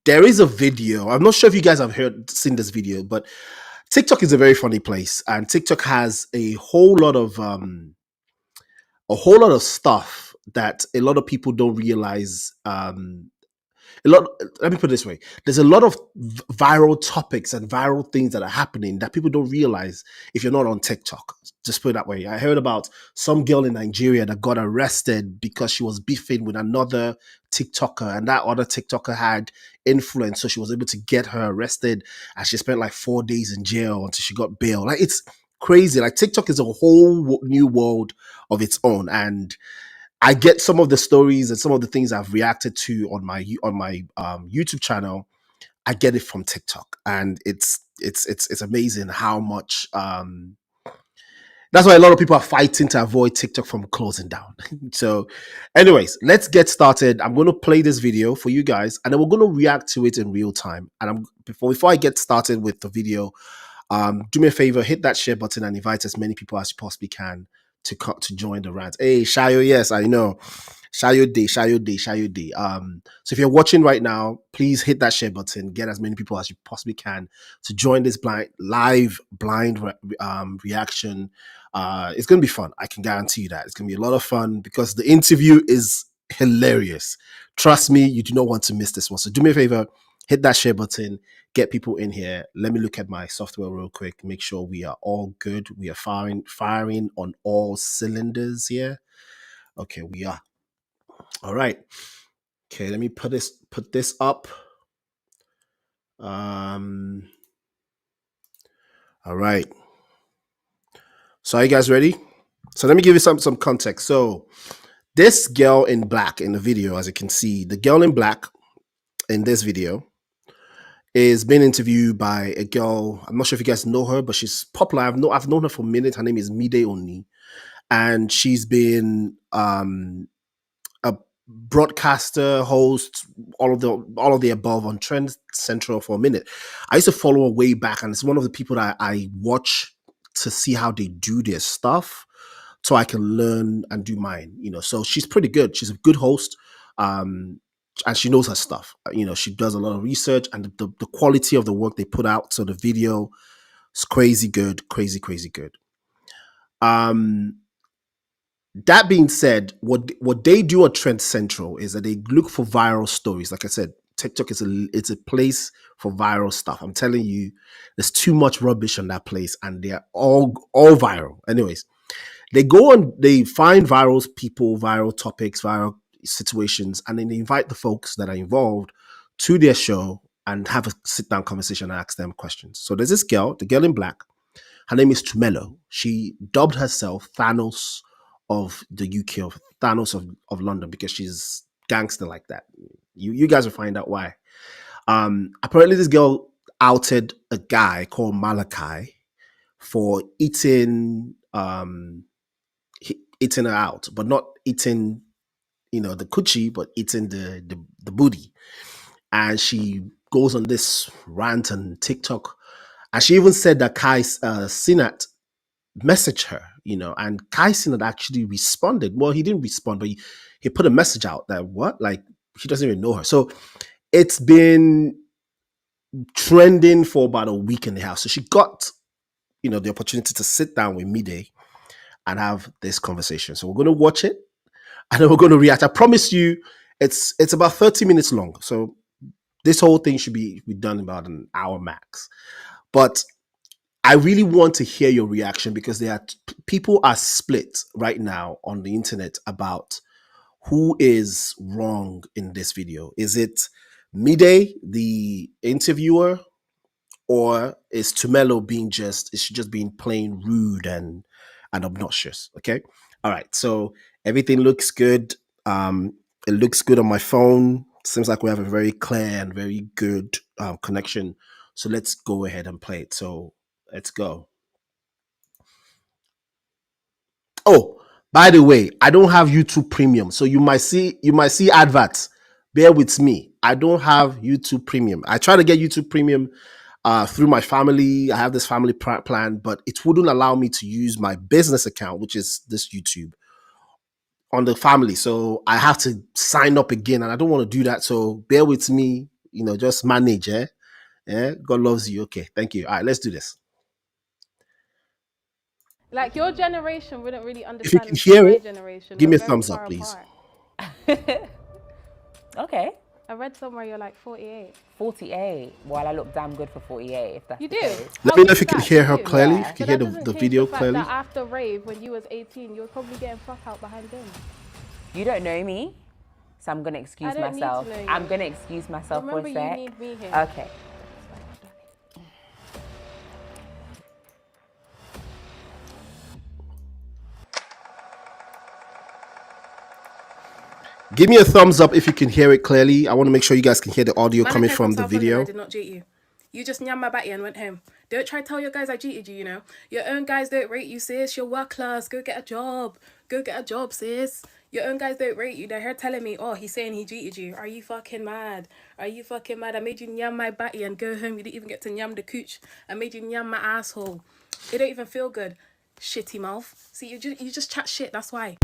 there is a video. I'm not sure if you guys have seen this video, but TikTok is a very funny place, and TikTok has a whole lot of stuff that a lot of people don't realize. A lot. Let me put it this way: there's a lot of viral topics and viral things that are happening that people don't realize if you're not on TikTok. Just put it that way. I heard about some girl in Nigeria that got arrested because she was beefing with another TikToker, and that other TikToker had influence, so she was able to get her arrested, and she spent like 4 days in jail until she got bail. Like, it's crazy. Like, TikTok is a whole new world of its own, and I get some of the stories and some of the things I've reacted to on my YouTube channel. I get it from TikTok, and it's amazing how much. That's why a lot of people are fighting to avoid TikTok from closing down. So, anyways, let's get started. I'm going to play this video for you guys, and then we're going to react to it in real time. And before I get started with the video, do me a favor, hit that share button and invite as many people as you possibly can to join the rant. Hey, Shayo, yes, I know. Shayo Day, Shayo Day, Shayo Day. So if you're watching right now, please hit that share button. Get as many people as you possibly can to join this live blind reaction. It's gonna be fun. I can guarantee you that it's gonna be a lot of fun because the interview is hilarious. Trust me, you do not want to miss this one. So do me a favor, hit that share button, get people in here. Let me look at my software real quick, make sure we are all good. We are firing on all cylinders here. Okay, we are. All right. Okay, let me put this up. All right. So are you guys ready? So let me give you some context. So this girl in black in the video, as you can see, the girl in black in this video is being interviewed by a girl. I'm not sure if you guys know her, but she's popular. I've known her for a minute. Her name is Mide Oni, and she's been a broadcaster, host, all of the above on TrendCentral for a minute. I used to follow her way back, and it's one of the people that I watch to see how they do their stuff, so I can learn and do mine. So she's pretty good. She's a good host. And she knows her stuff. She does a lot of research, and the quality of the work they put out. So the video is crazy good, crazy good. That being said, what they do at TrendCentral is that they look for viral stories. Like I said, TikTok it's a place for viral stuff. I'm telling you, there's too much rubbish on that place, and they're all viral. Anyways, they go and they find viral people, viral topics, viral situations, and then they invite the folks that are involved to their show and have a sit-down conversation and ask them questions. So there's this girl, the girl in black. Her name is Tumelo. She dubbed herself Thanos of the UK, of Thanos of London, because she's gangster like that. You guys will find out why. Apparently this girl outed a guy called Malachi for eating her out, but not eating the coochie, but eating the booty. And she goes on this rant on TikTok, and she even said that Kai Sinat messaged her, and Kai Sinat actually responded. Well, he didn't respond, but he put a message out that like he doesn't even know her. So it's been trending for about a week and a half. So she got the opportunity to sit down with Mide and have this conversation. So we're going to watch it, and then we're going to react. I promise you, it's about 30 minutes long. So this whole thing should be done in about an hour max. But I really want to hear your reaction, because people are split right now on the internet about who is wrong in this video. Is it Mide, the interviewer, or is Tumelo just being plain rude and obnoxious? Okay. All right. So everything looks good. It looks good on my phone. Seems like we have a very clear and very good connection. So let's go ahead and play it. So let's go. Oh, by the way, I don't have YouTube Premium, so you might see adverts. Bear with me. I don't have YouTube Premium. I try to get YouTube Premium through my family. I have this family plan, but it wouldn't allow me to use my business account, which is this YouTube, on the family. So I have to sign up again, and I don't want to do that. So bear with me. just manage, eh? Yeah, God loves you. Okay, thank you. All right, let's do this. Like your generation wouldn't really If you can understand hear my it, generation. give We're me a very thumbs far up, please. apart. Okay. I read somewhere you're like 48. 48. Well, I look damn good for 48, if that's You the do? case. Let How me know good if is you can that? hear You her do? clearly. If Yeah. you So can hear that the, doesn't the change the video fact clearly. that after rave, when you was 18, you were probably getting fuck out behind them. You don't know me, so I'm going to excuse I don't need myself. to know you. I'm going to excuse myself Remember, for a you sec. need me here. Okay. Give me a thumbs up if you can hear it clearly. I want to make sure you guys can hear the audio coming came from the South London, I video. did not cheat you. You just nyam my batty and went home. Don't try to tell your guys I cheated you, you know. Your own guys don't rate you, sis. You're work class. Go get a job. Go get a job, sis. Your own guys don't rate you. They're here telling me, oh, he's saying he cheated you. Are you fucking mad? Are you fucking mad? I made you nyam my batty and go home. You didn't even get to nyam the cooch. I made you nyam my asshole. It don't even feel good. Shitty mouth. See, you just chat shit. That's why.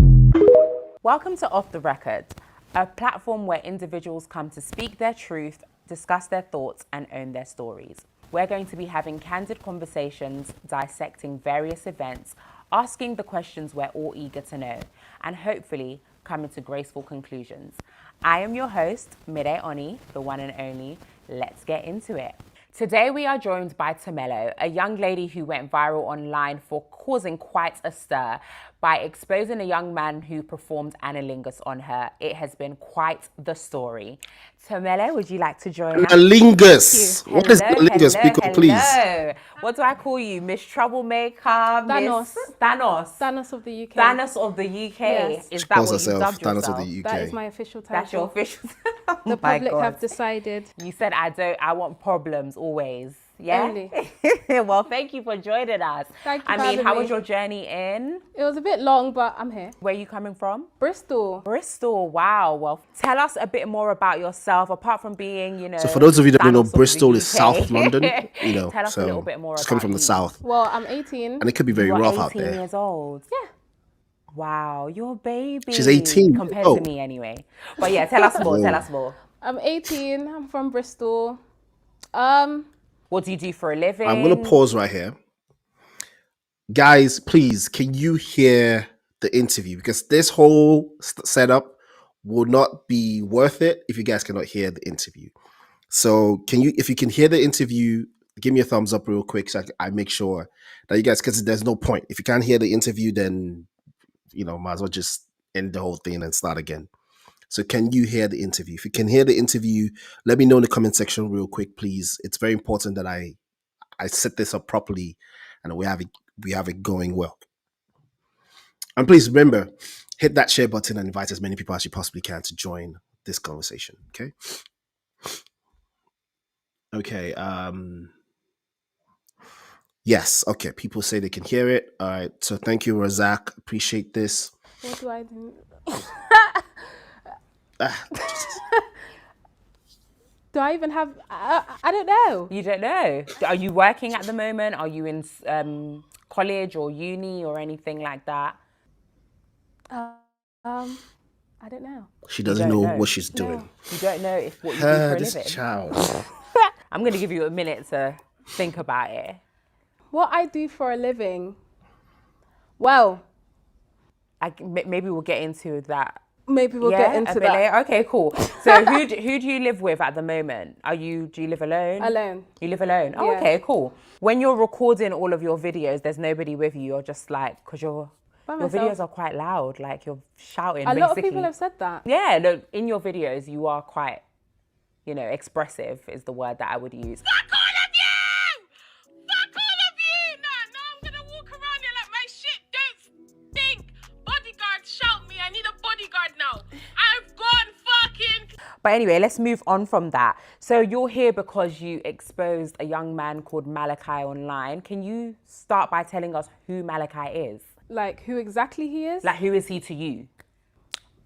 Welcome to Off the Record, a platform where individuals come to speak their truth, discuss their thoughts, and own their stories. We're going to be having candid conversations, dissecting various events, asking the questions we're all eager to know, and hopefully coming to graceful conclusions. I am your host, Mide Oni, the one and only. Let's get into it. Today we are joined by Tumelo, a young lady who went viral online for causing quite a stir by exposing a young man who performed analingus on her. It has been quite the story. Tumelo, would you like to join us? Analingus. What is analingus, people, please? Hello. What do I call you? Miss Troublemaker? Thanos. Miss Thanos. Thanos of the UK. Thanos of the UK. Yes. Is She that calls what you herself dubbed Thanos yourself? of the UK. That is my official title. That's your official. Oh The my public God. have decided. You said I want problems always. Yeah? Only. Well, thank you for joining us. Thank you I for mean, having how me. was your journey in? It was a bit long, but I'm here. Where are you coming from? Bristol. Bristol. Wow. Well, tell us a bit more about yourself, apart from being, you know. So for those of you that don't know, Thanos of the Bristol is UK. South London. Tell us a little bit more it's about coming from you. the south, Well, I'm 18. and it could be very You are rough 18 out there. years old. Yeah. Wow, you're a baby. She's 18 compared years to old. me anyway. But yeah, tell us more. Whoa. Tell us more. I'm 18. I'm from Bristol. What do you do for a living? I'm going to pause right here. Guys, please, can you hear the interview? Because this whole setup will not be worth it if you guys cannot hear the interview. So if you can hear the interview, give me a thumbs up real quick so I make sure that you guys, because there's no point. If you can't hear the interview, then, might as well just end the whole thing and start again. So can you hear the interview? If you can hear the interview, let me know in the comment section real quick, please. It's very important that I set this up properly and we have it going well. And please remember, hit that share button and invite as many people as you possibly can to join this conversation. Okay. Okay. Yes. Okay. People say they can hear it. All right. So thank you, Razak. Appreciate this. What do I do? Do I even have? I don't know. You don't know. Are you working at the moment? Are you in college or uni or anything like that? I don't know. She doesn't know what she's doing. No. You don't know if what you do for a This living. child. I'm going to give you a minute to think about it. What I do for a living? Well, Maybe we'll get into that. maybe we'll get into a bit that. later. Okay, cool. So who do you live with at the moment? Do you live alone? Alone. You live alone? Oh, Yeah. okay, cool. When you're recording all of your videos, there's nobody with you. You're just like, because your myself. videos are quite loud. Like you're shouting. A lot of basically. people have said that. Yeah, no, in your videos, you are quite, expressive is the word that I would use. Fuck all of you! Fuck all of you! No, I'm gonna walk around here like my shit don't stink. Bodyguard, shout me. I need a bodyguard now. I've gone fucking. But anyway, let's move on from that. So you're here because you exposed a young man called Malachi online. Can you start by telling us who Malachi is? Like who exactly he is? Like, who is he to you?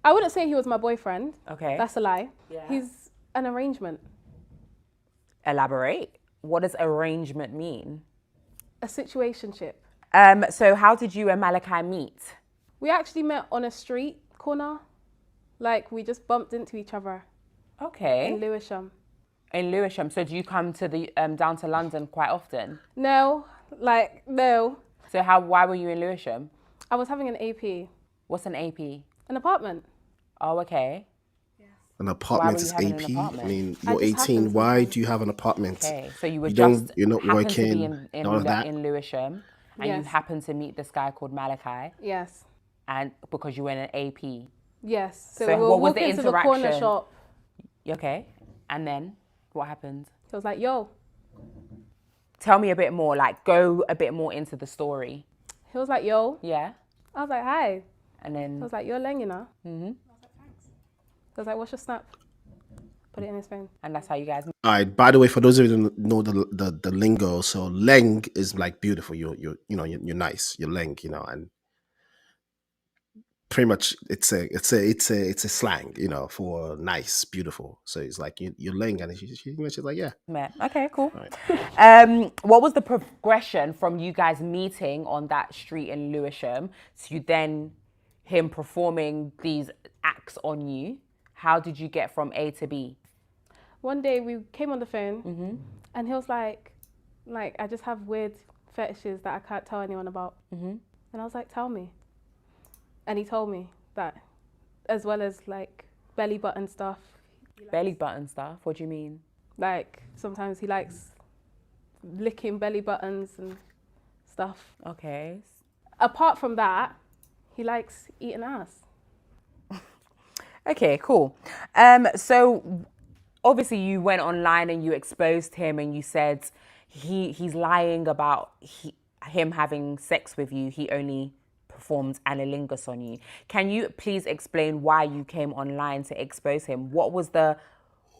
I wouldn't say he was my boyfriend. Okay. That's a lie. Yeah. He's an arrangement. Elaborate. What does arrangement mean? A situationship. So how did you and Malachi meet? We actually met on a street corner. Like we just bumped into each other in Okay. Lewisham. In Lewisham. So do you come to the down to London quite often? No, no. So why were you in Lewisham? I was having an AP, What's an AP? an apartment. Oh, okay. An Why apartment were you is having an AP. I apartment? mean, I you're just happened 18. Why sometimes. do you have an apartment? Okay, so you were You're not happened to be working, all of that. in Lewisham, and you Yes. happened to meet this guy called Malachi, Yes. and because you were in an AP. Yes. So, So we were what was the walking to the corner interaction? shop. Okay, and then what happened? He was like, yo. Tell me a bit more. Like, go a bit more into the story. He was like, yo. Yeah, I was like, hi. and I then was like, you're Leng, you know? Mm-hmm. I was like, thanks. He was like, what's your snap? Put it in his phone. and that's how you guys. All right. By the way, for those of you who don't know the lingo, so leng is like beautiful. You're nice. You're leng, and pretty much it's a slang, for nice, beautiful. So it's like you're leng, and she's like, yeah. Met. Okay, cool. Right. What was the progression from you guys meeting on that street in Lewisham to then him performing these acts on you? How did you get from A to B? One day we came on the phone and he was like, I just have weird fetishes that I can't tell anyone about. And I was like, tell me. And he told me that, as well as like belly button stuff. Belly button stuff? What do you mean? Like sometimes he likes licking belly buttons and stuff. Okay. Apart from that, he likes eating ass. Okay, cool. So obviously you went online and you exposed him and you said he's lying about him having sex with you. He only performed anilingus on you. Can you please explain why you came online to expose him? What was the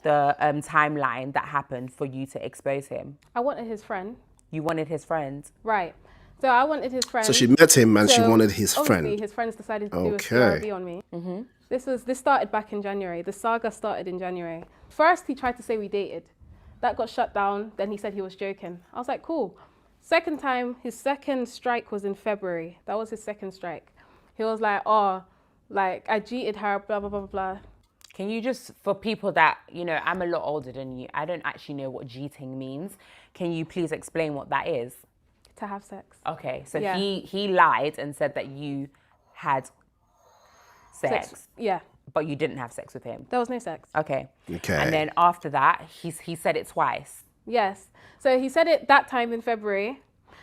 timeline that happened for you to expose him? I wanted his friend. You wanted his friend. Right. So I wanted his friend. So she met him and she So, wanted his obviously, friend. his friends decided to do a Okay. CRB on me. This started back in January. The saga started in January. First, he tried to say we dated. That got shut down. Then he said he was joking. I was like, cool. Second time, his second strike was in February. That was his second strike. He was like, oh, like I cheated her, blah, blah, blah, blah. Can you just, for people that, I'm a lot older than you, I don't actually know what cheating means. Can you please explain what that is? To have sex. Okay, so Yeah. he lied and said that you had sex, Yeah. but you didn't have sex with him. There was no sex. Okay. Okay. And then after that, he said it twice. Yes. So he said it that time in February.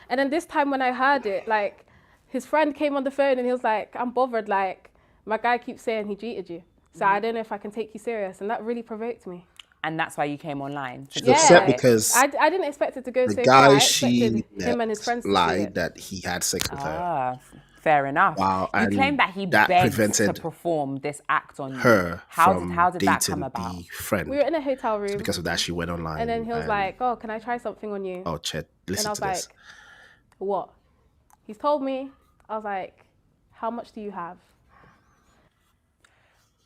And then this time when I heard it, like, his friend came on the phone and he was like, I'm bothered, like, my guy keeps saying he cheated you. So I don't know if I can take you serious. And that really provoked me. And that's why you came online. She's Yeah. upset because I didn't expect it to go the so far. guy I she expected him and his friends to see lied it. that he had sex with her. Ah, fair enough. Wow, You and claim that he that begged to prevented how this act on you. Her How from did that come dating about? the friend. We were in a hotel room. Because of that, she went online. And then he was like, oh, can I try something on you? "Oh, Chet, And listen I was to like, this." what? He's told me. I was like, how much do you have?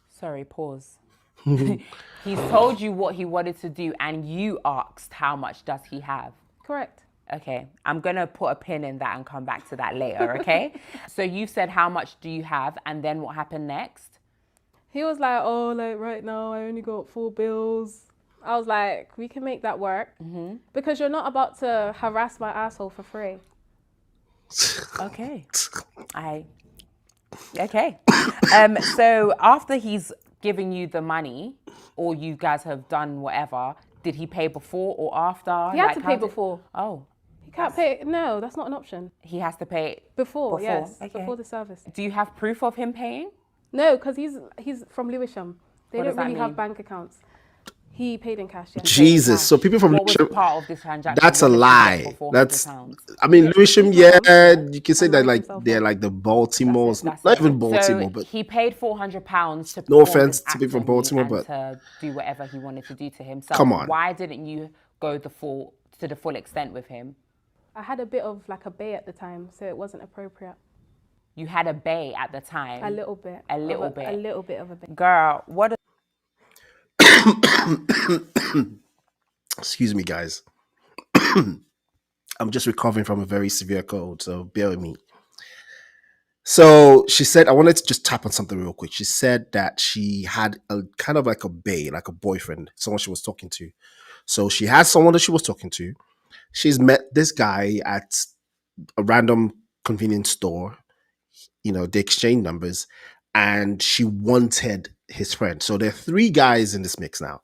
Sorry, pause. He's told you what he wanted to do and you asked how much does he have? Correct. Okay, I'm going to put a pin in that and come back to that later, okay? So you said how much do you have and then what happened next? He was like, oh, like right now I only got 4 bills. I was like, we can make that work. Because you're not about to harass my asshole for free. Okay. Okay. So after he's giving you the money or you guys have done whatever, did he pay before or after? He had Like, to how pay did- before. Oh, He can't pay. No, that's not an option. he has to pay Before, yes. Okay. Before the service. Do you have proof of him paying? No, because he's from Lewisham. They What does don't that really have mean? bank accounts. He paid in cash, yes. Jesus. So people from What was Lewisham, part of this transaction? that's a What did he lie. get for That's, £400? I mean, Lewisham, he's yeah, wrong. you can say And that write like himself they're up. like the Baltimore's, That's not it. even Baltimore, So but he paid £400 to No perform offense this to people act from on you Baltimore, and but- to do whatever he wanted to do to himself. Come on. Why didn't you go to the full extent with him? I had a bit of like a bay at the time, so it wasn't appropriate. You had a bae at the time. A little bit. A little of bit. A little bit of a bay. Girl, what? excuse me, guys. I'm just recovering from a very severe cold, so bear with me. So she said, I wanted to just tap on something real quick. She said that she had a kind of like a bae, like a boyfriend, someone she was talking to. So she had someone that she was talking to. She's met this guy at a random convenience store. They exchange numbers, and she wanted his friend. So there are three guys in this mix now,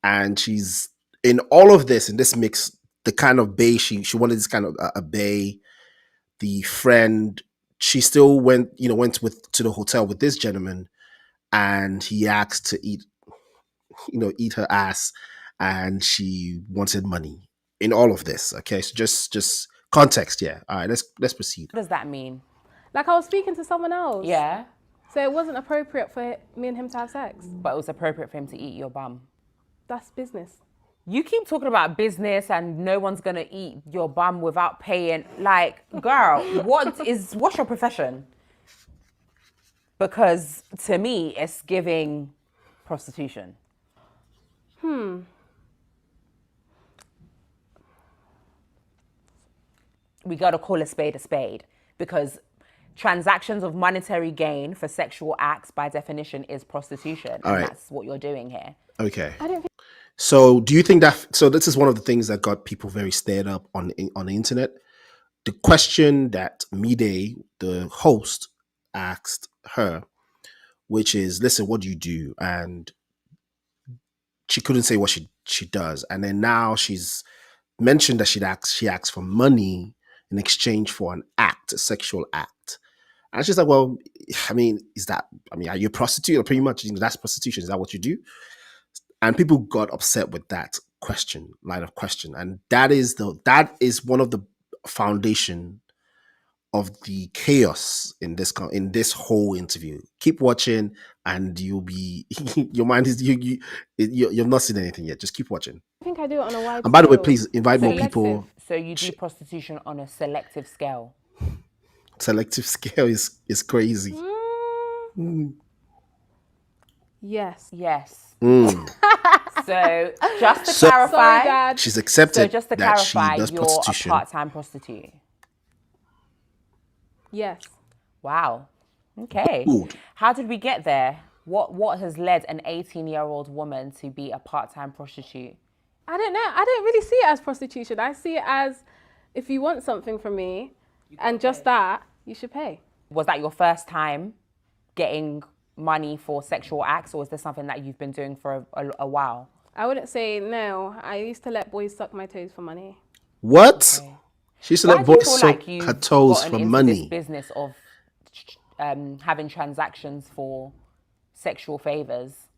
and she's in all of this in this mix. The kind of bae she wanted this kind of a bae. The friend, she still went with to the hotel with this gentleman, and he asked to eat her ass, and she wanted money in all of this. Okay, so just context. Yeah, all right, let's proceed. What does that mean? Like I was speaking to someone else. Yeah, So it wasn't appropriate for me and him to have sex. but it was appropriate for him to eat your bum. That's business. You keep talking about business and no one's gonna eat your bum without paying. Like, girl, what's your profession? Because to me, it's giving prostitution. We gotta call a spade because transactions of monetary gain for sexual acts by definition is prostitution. All and right. That's what you're doing here. Okay. I don't think So do you think that? So this is one of the things that got people very stirred up on the internet. The question that Mide, the host, asked her, which is, "Listen, what do you do?" And she couldn't say what she does, and then now she's mentioned that she asks for money in exchange for an act, a sexual act. And she's like, well, I mean, are you a prostitute? Or pretty much, that's prostitution. Is that what you do? And people got upset with that line of question. And that is one of the foundation of the chaos in this whole interview. Keep watching, and you'll be your mind is you've not seen anything yet. Just keep watching. I think I do it on a wide And by the way, scale. please invite more Selective. people. So you do prostitution on a selective scale. Selective scale is crazy. Yes. Yes. Mm. So just to So- clarify, Sorry, Dad. She's accepted so just to that she clarify, does you're prostitution. a part-time prostitute. Yes. Wow. Okay. Good. How did we get there? What has led an 18-year-old woman to be a part-time prostitute? I don't know. I don't really see it as prostitution. I see it as if you want something from me and just that, you should pay. Was that your first time getting money for sexual acts, or is this something that you've been doing for a while? I wouldn't say no. I used to let boys suck my toes for money. What? She used to Why let do you boys feel suck like you've her toes gotten for into money. this business of having transactions for sexual favors?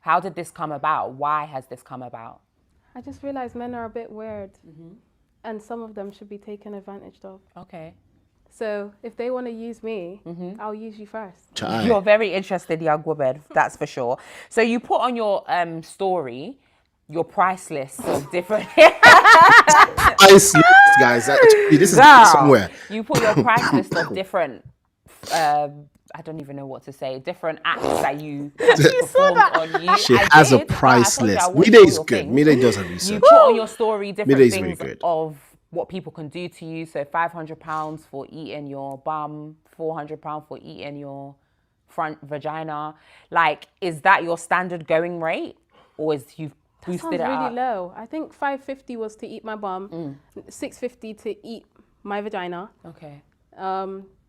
How did this come about? Why has this come about? I just realized men are a bit weird and some of them should be taken advantage of. Okay. So if they want to use me, I'll use you first. Chai. You're very interested, young woman, that's for sure. So you put on your story your price list of different... Price list, guys. Actually, this is Girl, somewhere. You put your price list of different... I don't even know what to say. Different acts that you performed on you. She I has a did. price I told you I list. watched Mide all is your good. things. Mide does her You research. put on your story different Mide's very things good. of what people can do to you. So £500 for eating your bum, £400 for eating your front vagina. Like, is that your standard going rate, or is you've boosted Sounds it really up? low. I think $550 was to eat my bum, $650 to eat my vagina. Okay.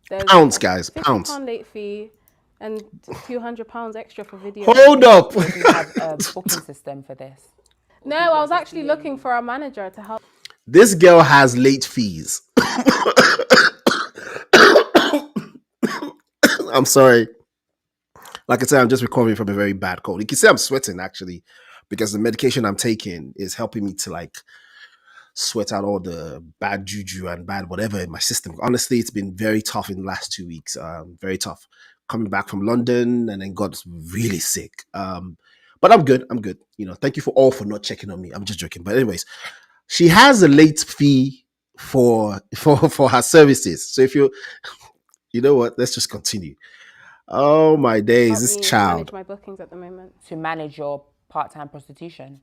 There's Pounds, a guys, pounds. £50 late fee and £200 extra for video. Hold up. Do you have a booking system for this? No, I was actually looking for a manager to help. This girl has late fees. I'm sorry. Like I said, I'm just recovering from a very bad cold. You can see I'm sweating actually, because the medication I'm taking is helping me to like sweat out all the bad juju and bad whatever in my system. Honestly, it's been very tough in the last 2 weeks. Very tough. Coming back from London and then got really sick. But I'm good. I'm good. Thank you for not checking on me. I'm just joking. But anyways, she has a late fee for her services. So if you know what, let's just continue. Oh my days, this me child. manage my bookings at the moment. To manage your part-time prostitution?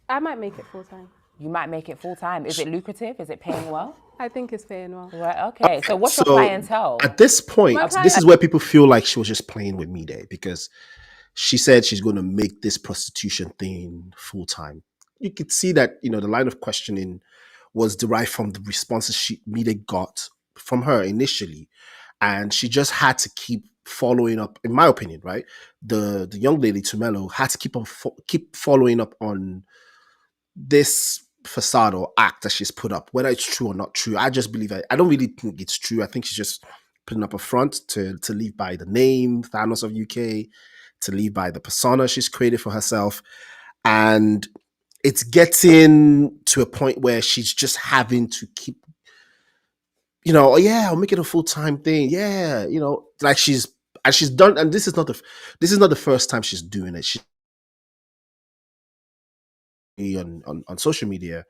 I might make it full time. You might make it full time. Is it lucrative? Is it paying well? I think it's paying well. Right. Okay. So what's your So clientele? at this point, My this client- is where people feel like she was just playing with me there, because she said she's going to make this prostitution thing full time. You could see that, the line of questioning was derived from the responses media got from her initially, and she just had to keep following up. In my opinion, right, the young lady Tumelo had to keep following up on this facade or act that she's put up, whether it's true or not true. I just believe I don't really think it's true. I think she's just putting up a front to live by the name Thanos of UK, to live by the persona she's created for herself. And it's getting to a point where she's just having to keep, oh yeah, I'll make it a full-time thing. Yeah, like she's done, and this is not the first time she's doing it. She on social media,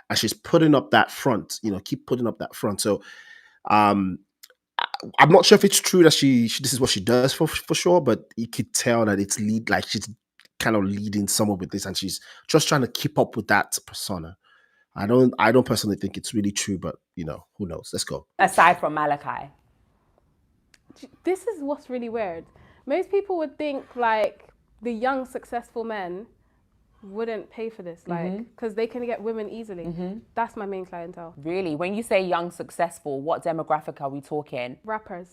and she's putting up that front, keep putting up that front. So um I'm not sure if it's true that she this is what she does for sure, but you could tell that it's like she's kind of leading somewhere with this, and she's just trying to keep up with that persona. I don't personally think it's really true, but who knows? Let's go. Aside from Malachi. This is what's really weird. Most people would think like the young successful men wouldn't pay for this, like, because they can get women easily. That's my main clientele. Really? When you say young successful, what demographic are we talking? Rappers.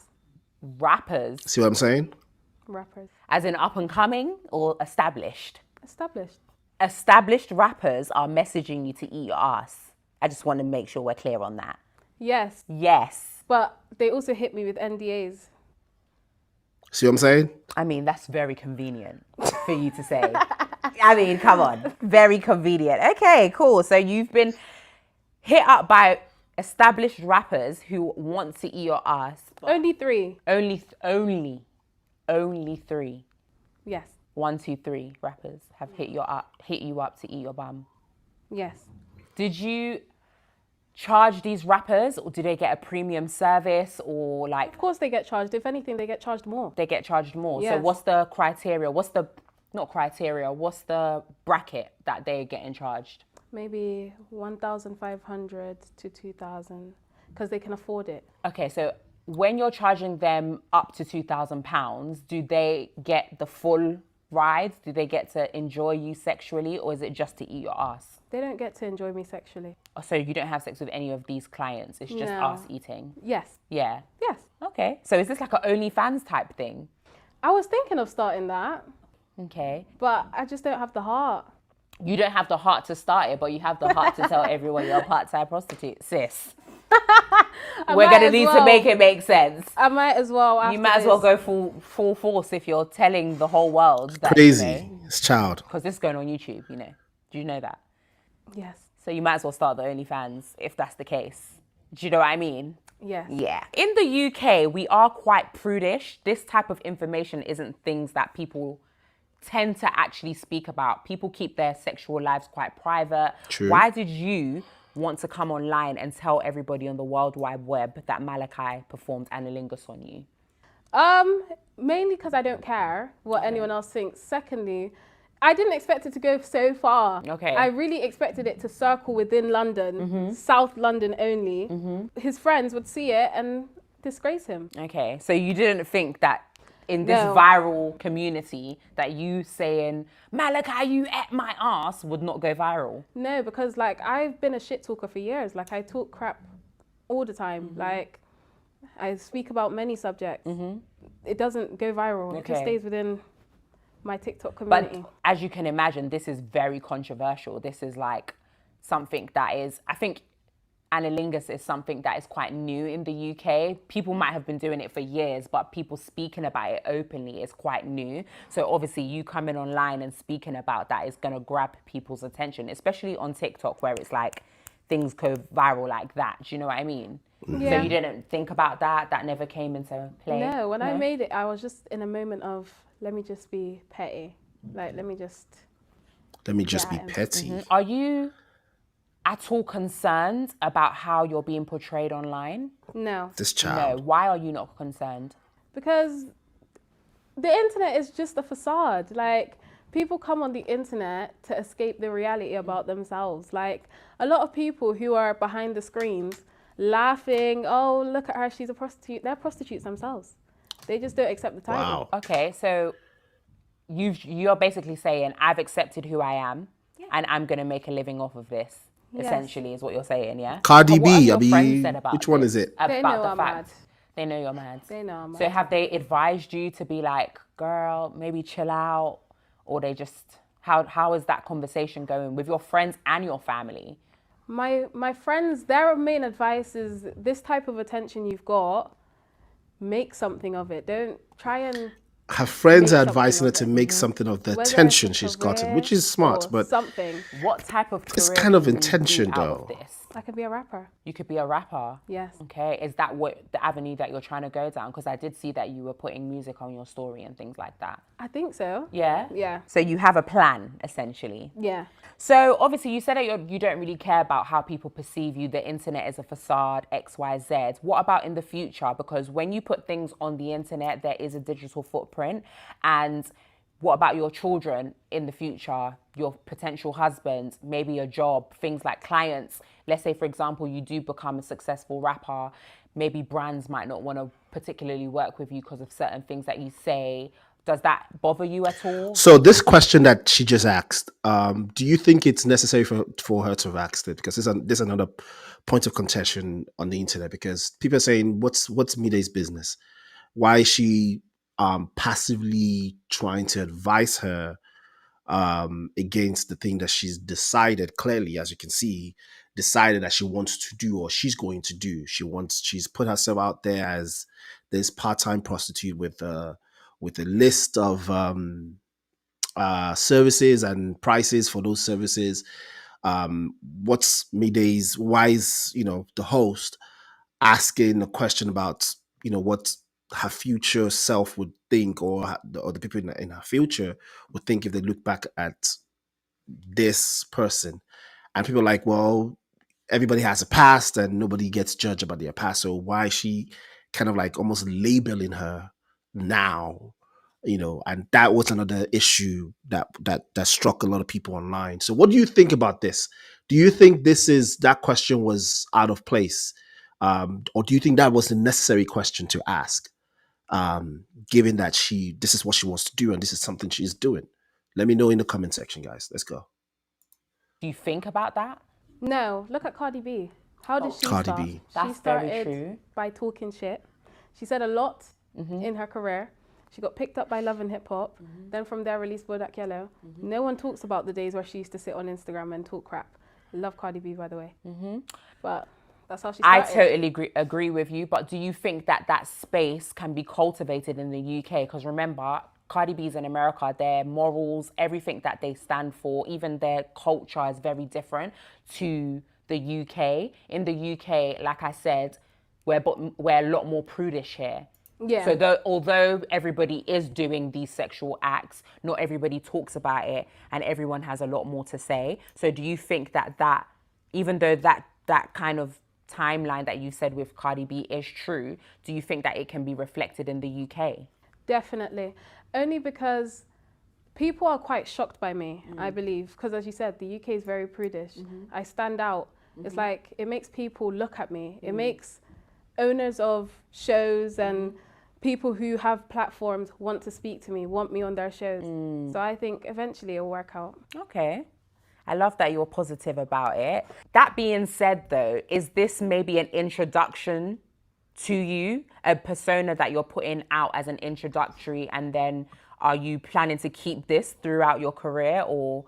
Rappers? See what I'm saying? Rappers. As in up and coming or established? Established. Established rappers are messaging you to eat your ass. I just want to make sure we're clear on that. Yes. Yes. But they also hit me with NDAs. See what I'm saying? I mean, that's very convenient for you to say. I mean, come on. Very convenient. Okay, cool. So you've been hit up by established rappers who want to eat your ass. Only 3. Only 3. Yes. 1, 2, 3 rappers have hit you up to eat your bum. Yes. Did you charge these rappers, or do they get a premium service, or like? Of course they get charged. If anything, they get charged more. They get charged more. Yes. So what's the criteria? What's the bracket that they're getting charged? Maybe 1,500 to 2,000, because they can afford it. Okay, so when you're charging them up to £2,000, do they get the full ride? Do they get to enjoy you sexually, or is it just to eat your ass? They don't get to enjoy me sexually. So you don't have sex with any of these clients? It's just No. ass eating? Yes. Yeah. Yes. Okay. So is this like an OnlyFans type thing? I was thinking of starting that, Okay. but I just don't have the heart. You don't have the heart to start it, but you have the heart to tell everyone you're a part-time prostitute. Sis. We're going to need to make it make sense. I might as well. You might as well go full force if you're telling the whole world that, Crazy. It's child. because this is going on YouTube, Do you know that? Yes. So you might as well start the OnlyFans if that's the case. Do you know what I mean? Yes. Yeah. In the UK, we are quite prudish. This type of information isn't things that people tend to actually speak about. People keep their sexual lives quite private. True. Why did you want to come online and tell everybody on the World Wide Web that Malachi performed anilingus on you? Mainly because I don't care what anyone else thinks. Secondly, I didn't expect it to go so far. Okay. I really expected it to circle within London, South London only. His friends would see it and disgrace him. Okay, so you didn't think that in this No. viral community that you saying, Malachi, you ate my ass would not go viral? No, because like I've been a shit talker for years. Like I talk crap all the time. Like I speak about many subjects. It doesn't go viral. It just Okay. stays within my TikTok But community. as you can imagine, this is very controversial. This is like something that is, I think anilingus is something that is quite new in the UK. People might have been doing it for years, but people speaking about it openly is quite new. So obviously you coming online and speaking about that is going to grab people's attention, especially on TikTok where it's like things go viral like that. Do you know what I mean? Yeah. So you didn't think about that? That never came into play? No, when I made it, I was just in a moment of, let me just be petty. Like, let me just be Yeah. petty. Are you at all concerned about how you're being portrayed online? No. This No. child. Why are you not concerned? Because the internet is just a facade. Like, People come on the internet to escape the reality about themselves. Like a lot of people who are behind the screens laughing, oh, look at her, she's a prostitute. They're prostitutes themselves. They just don't accept the title. Wow. Okay, so you're basically saying I've accepted who I am, and I'm gonna make a living off of this. Yes. Essentially, is what you're saying, yeah. Cardi But what have B, your friends said about which one this? is it? They About know the I'm fact mad. they know you're mad. They know I'm So mad. have they advised you to be like, girl, maybe chill out, or they just how is that conversation going with your friends and your family? My friends, their main advice is this type of attention you've got, make something of it. Don't try and Her friends make are something advising her of to it. make something of the Whether it's attention a she's gotten, which career is smart, or but something. What type of career it's kind of can you intention, do out of though. this? I could be a rapper. You could be a rapper. Yes. Okay. Is that what the avenue that you're trying to go down? Because I did see that you were putting music on your story and things like that. I think so. Yeah. Yeah. So you have a plan, essentially. Yeah. So obviously you said that you don't really care about how people perceive you. The internet is a facade, X, Y, Z. What about in the future? Because when you put things on the internet, there is a digital footprint. And what about your children in the future, your potential husband, maybe a job, things like clients? Let's say, for example, you do become a successful rapper. Maybe brands might not want to particularly work with you because of certain things that you say. Does that bother you at all? So this question that she just asked, do you think it's necessary for her to have asked it? Because there's another point of contention on the internet, because people are saying, what's Mide's business? Why is she passively trying to advise her against the thing that she's decided, clearly, as you can see, decided that she wants to do, or she's going to do. She's put herself out there as this part-time prostitute with a list of services and prices for those services. What's Miday's, why is, the host asking a question about, what her future self would think, or the people in her future would think if they look back at this person. And people are like, well, everybody has a past and nobody gets judged about their past. So why is she kind of like almost labeling her now? And that was another issue that struck a lot of people online. So what do you think about this? Do you think that question was out of place? Or do you think that was a necessary question to ask? Given that this is what she wants to do and this is something she's doing. Let me know in the comment section, guys. Let's go. Do you think about that? No, look at Cardi B. How did she Cardi start? B. That's She started very true. by talking shit. She said a lot in her career. She got picked up by Love and Hip Hop. Then from there released Bodak Yellow. No one talks about the days where she used to sit on Instagram and talk crap. Love Cardi B, by the way. But that's how she I started. totally agree with you. But do you think that space can be cultivated in the UK? Because remember, Cardi B's in America, their morals, everything that they stand for, even their culture is very different to the UK. In the UK, like I said, we're a lot more prudish here. Yeah. So although everybody is doing these sexual acts, not everybody talks about it, and everyone has a lot more to say. So do you think that even though that kind of timeline that you said with Cardi B is true, do you think that it can be reflected in the UK? Definitely. Only because people are quite shocked by me, I believe. Because as you said, the UK is very prudish. I stand out. It's like, it makes people look at me. It makes owners of shows and people who have platforms want to speak to me, want me on their shows. So I think eventually it'll work out. Okay. I love that you're positive about it. That being said, though, is this maybe an introduction to you, a persona that you're putting out as an introductory, and then are you planning to keep this throughout your career, or?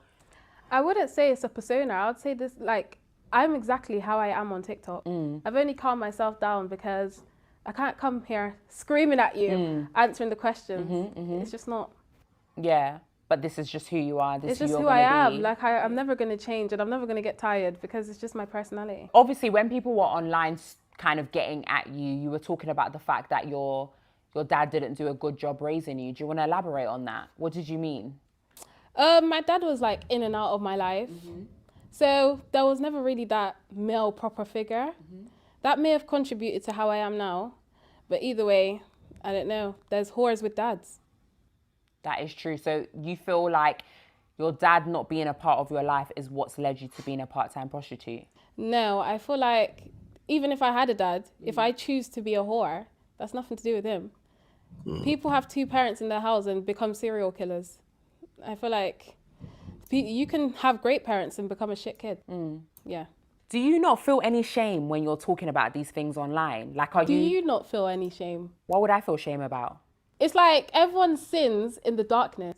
I wouldn't say it's a persona. I would say this, like, I'm exactly how I am on TikTok. I've only calmed myself down because I can't come here screaming at you, answering the questions. It's just not. Yeah, but this is just who you are. It's just who I am. Like, I'm never going to change, and I'm never going to get tired because it's just my personality. Obviously, when people were online kind of getting at you, you were talking about the fact that your dad didn't do a good job raising you. Do you want to elaborate on that? What did you mean? My dad was like in and out of my life. So there was never really that male proper figure. That may have contributed to how I am now. But either way, I don't know. There's whores with dads. That is true. So you feel like your dad not being a part of your life is what's led you to being a part-time prostitute? No, I feel like even if I had a dad, if I choose to be a whore, that's nothing to do with him. People have two parents in their house and become serial killers. I feel like you can have great parents and become a shit kid. Yeah. Do you not feel any shame when you're talking about these things online? Like, Do you not feel any shame? What would I feel shame about? It's like everyone sins in the darkness.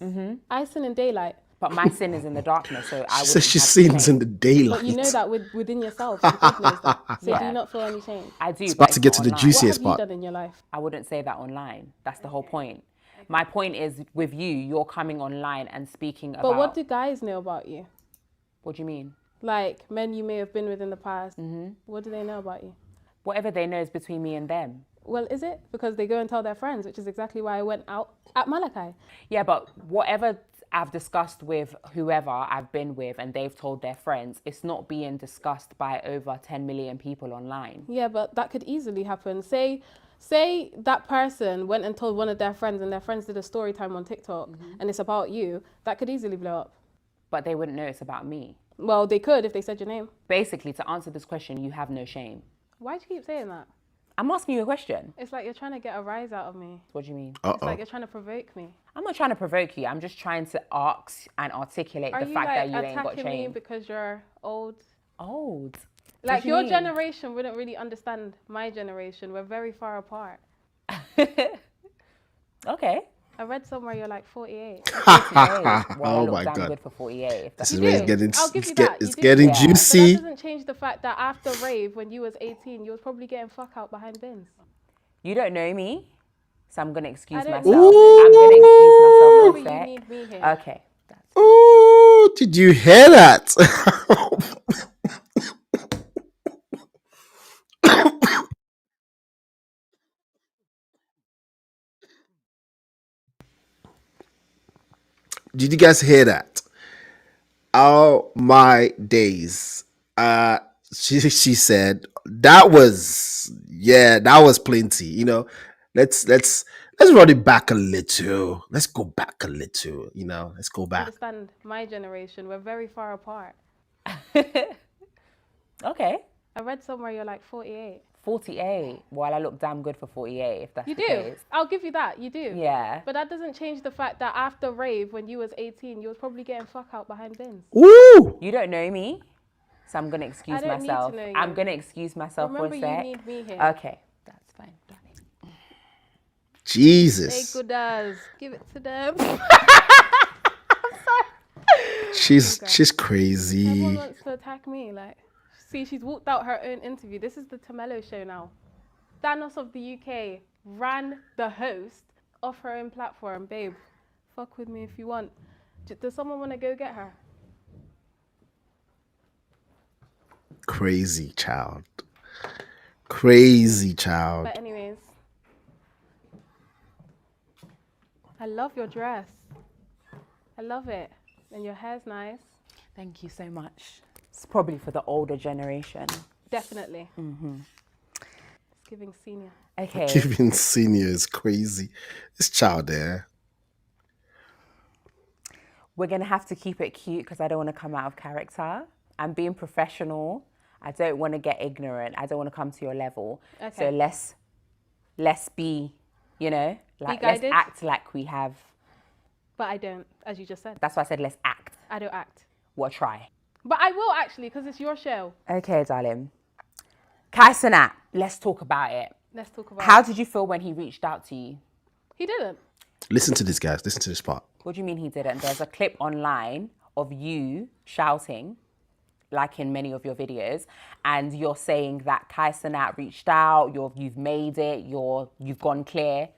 I sin in daylight. But my sin is in the darkness, so I She would. says she sins in the daylight. But you know that within yourself. And God knows that. So do Yeah. you not feel any shame? I do. It's but about to get to not the online. juiciest What have part. you done in your life? I wouldn't say that online. That's the whole point. My point is, with you, you're coming online and speaking about. But what do guys know about you? What do you mean? Like men you may have been with in the past. What do they know about you? Whatever they know is between me and them. Well, is it? Because they go and tell their friends, which is exactly why I went out at Malachi. Yeah, but whatever I've discussed with whoever I've been with and they've told their friends, it's not being discussed by over 10 million people online. Yeah, but that could easily happen. Say that person went and told one of their friends and their friends did a story time on TikTok and it's about you. That could easily blow up. But they wouldn't know it's about me. Well, they could if they said your name. Basically, to answer this question, you have no shame. Why do you keep saying that? I'm asking you a question. It's like you're trying to get a rise out of me. What do you mean? It's like you're trying to provoke me. I'm not trying to provoke you. I'm just trying to ask and articulate Are the you fact like that you ain't got attacking me shame. because you're old? Old. Like do you your mean? generation wouldn't really understand my generation. We're very far apart. Okay. I read somewhere you're like 48. 48. Well, I Oh look my damn God. good for 48. If that's This is the where case. it's getting, I'll give it's you get, that. You it's do. getting Yeah. But that juicy. doesn't change the fact that after rave, when you was 18, you was probably getting fuck out behind bins. You don't know me, so I'm gonna excuse I don't myself. know. I'm gonna excuse myself for a Remember, you sec. need me here. Okay. That's Oh, did you hear that? Did you guys hear that? Oh my days. She said that was plenty. Let's run it back a little. Let's go back a little. Let's go back. Understand my generation. We're very far apart. okay. I read somewhere you're like 48. 48. Well, I look damn good for 48. If that's You the do. case. I'll give you that. You do. Yeah. But that doesn't change the fact that after rave, when you was 18, you was probably getting fuck out behind bins. Woo! You don't know me, so I'm gonna excuse I don't need to myself. know you. I'm gonna excuse myself Remember, for a sec. you need me here. Okay, that's fine. Darling. Jesus. Hey, good as. Give it to them. She's crazy. Everyone wants to attack me. Like, see, she's walked out her own interview. This is the Tumelo show now. Thanos of the UK ran the host off her own platform. Babe, fuck with me if you want. Does someone want to go get her? Crazy child. Crazy child. But anyways, I love your dress. I love it. And your hair's nice. Thank you so much. It's probably for the older generation. Definitely. It's giving senior. Okay. Giving senior is crazy. This child there. We're going to have to keep it cute because I don't want to come out of character. I'm being professional. I don't want to get ignorant. I don't want to come to your level. Okay. So let's be, like, let's guided? act like we have. But I don't, as you just said. That's why I said let's act. I don't act. We'll try. But I will actually, because it's your show. Okay, darling. Kai Cenat, let's talk about it. Let's talk about How it. did you feel when he reached out to you? He didn't. Listen to this, guys. Listen to this part. What do you mean he didn't? There's a clip online of you shouting, like in many of your videos, and you're saying that Kai Cenat reached out, you've made it, you've gone clear.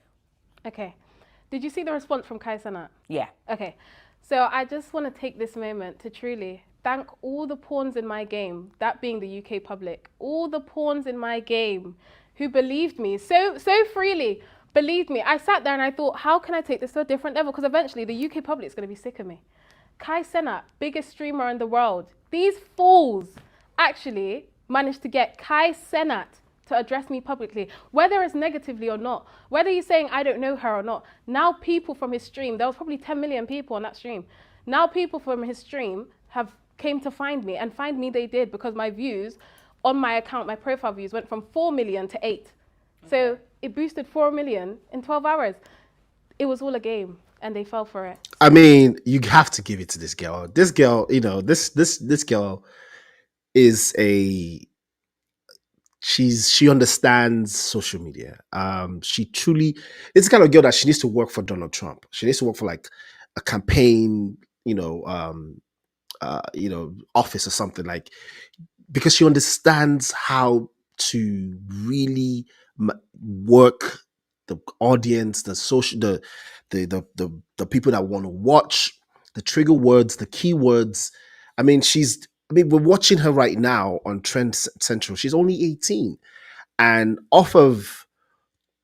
Okay. Did you see the response from Kai Cenat? Yeah. Okay. So I just want to take this moment to truly thank all the pawns in my game, that being the UK public, all the pawns in my game who believed me so freely. Believed me. I sat there and I thought, how can I take this to a different level? Because eventually the UK public is going to be sick of me. Kai Cenat, biggest streamer in the world. These fools actually managed to get Kai Cenat to address me publicly, whether it's negatively or not, whether he's saying I don't know her or not. Now people from his stream, there was probably 10 million people on that stream. Now people from his stream have came to find me, and find me they did, because my views on my account, my profile views, went from 4 million to 8. So it boosted 4 million in 12 hours. It was all a game, and they fell for it. I mean, you have to give it to this girl. This girl, you know, this girl is she understands social media. She truly, it's the kind of girl that she needs to work for Donald Trump. She needs to work for like a campaign, office or something, like, because she understands how to really work the audience, the social, the people that want to watch, the trigger words, the keywords. I mean, we're watching her right now on Trend Central. She's only 18, and off of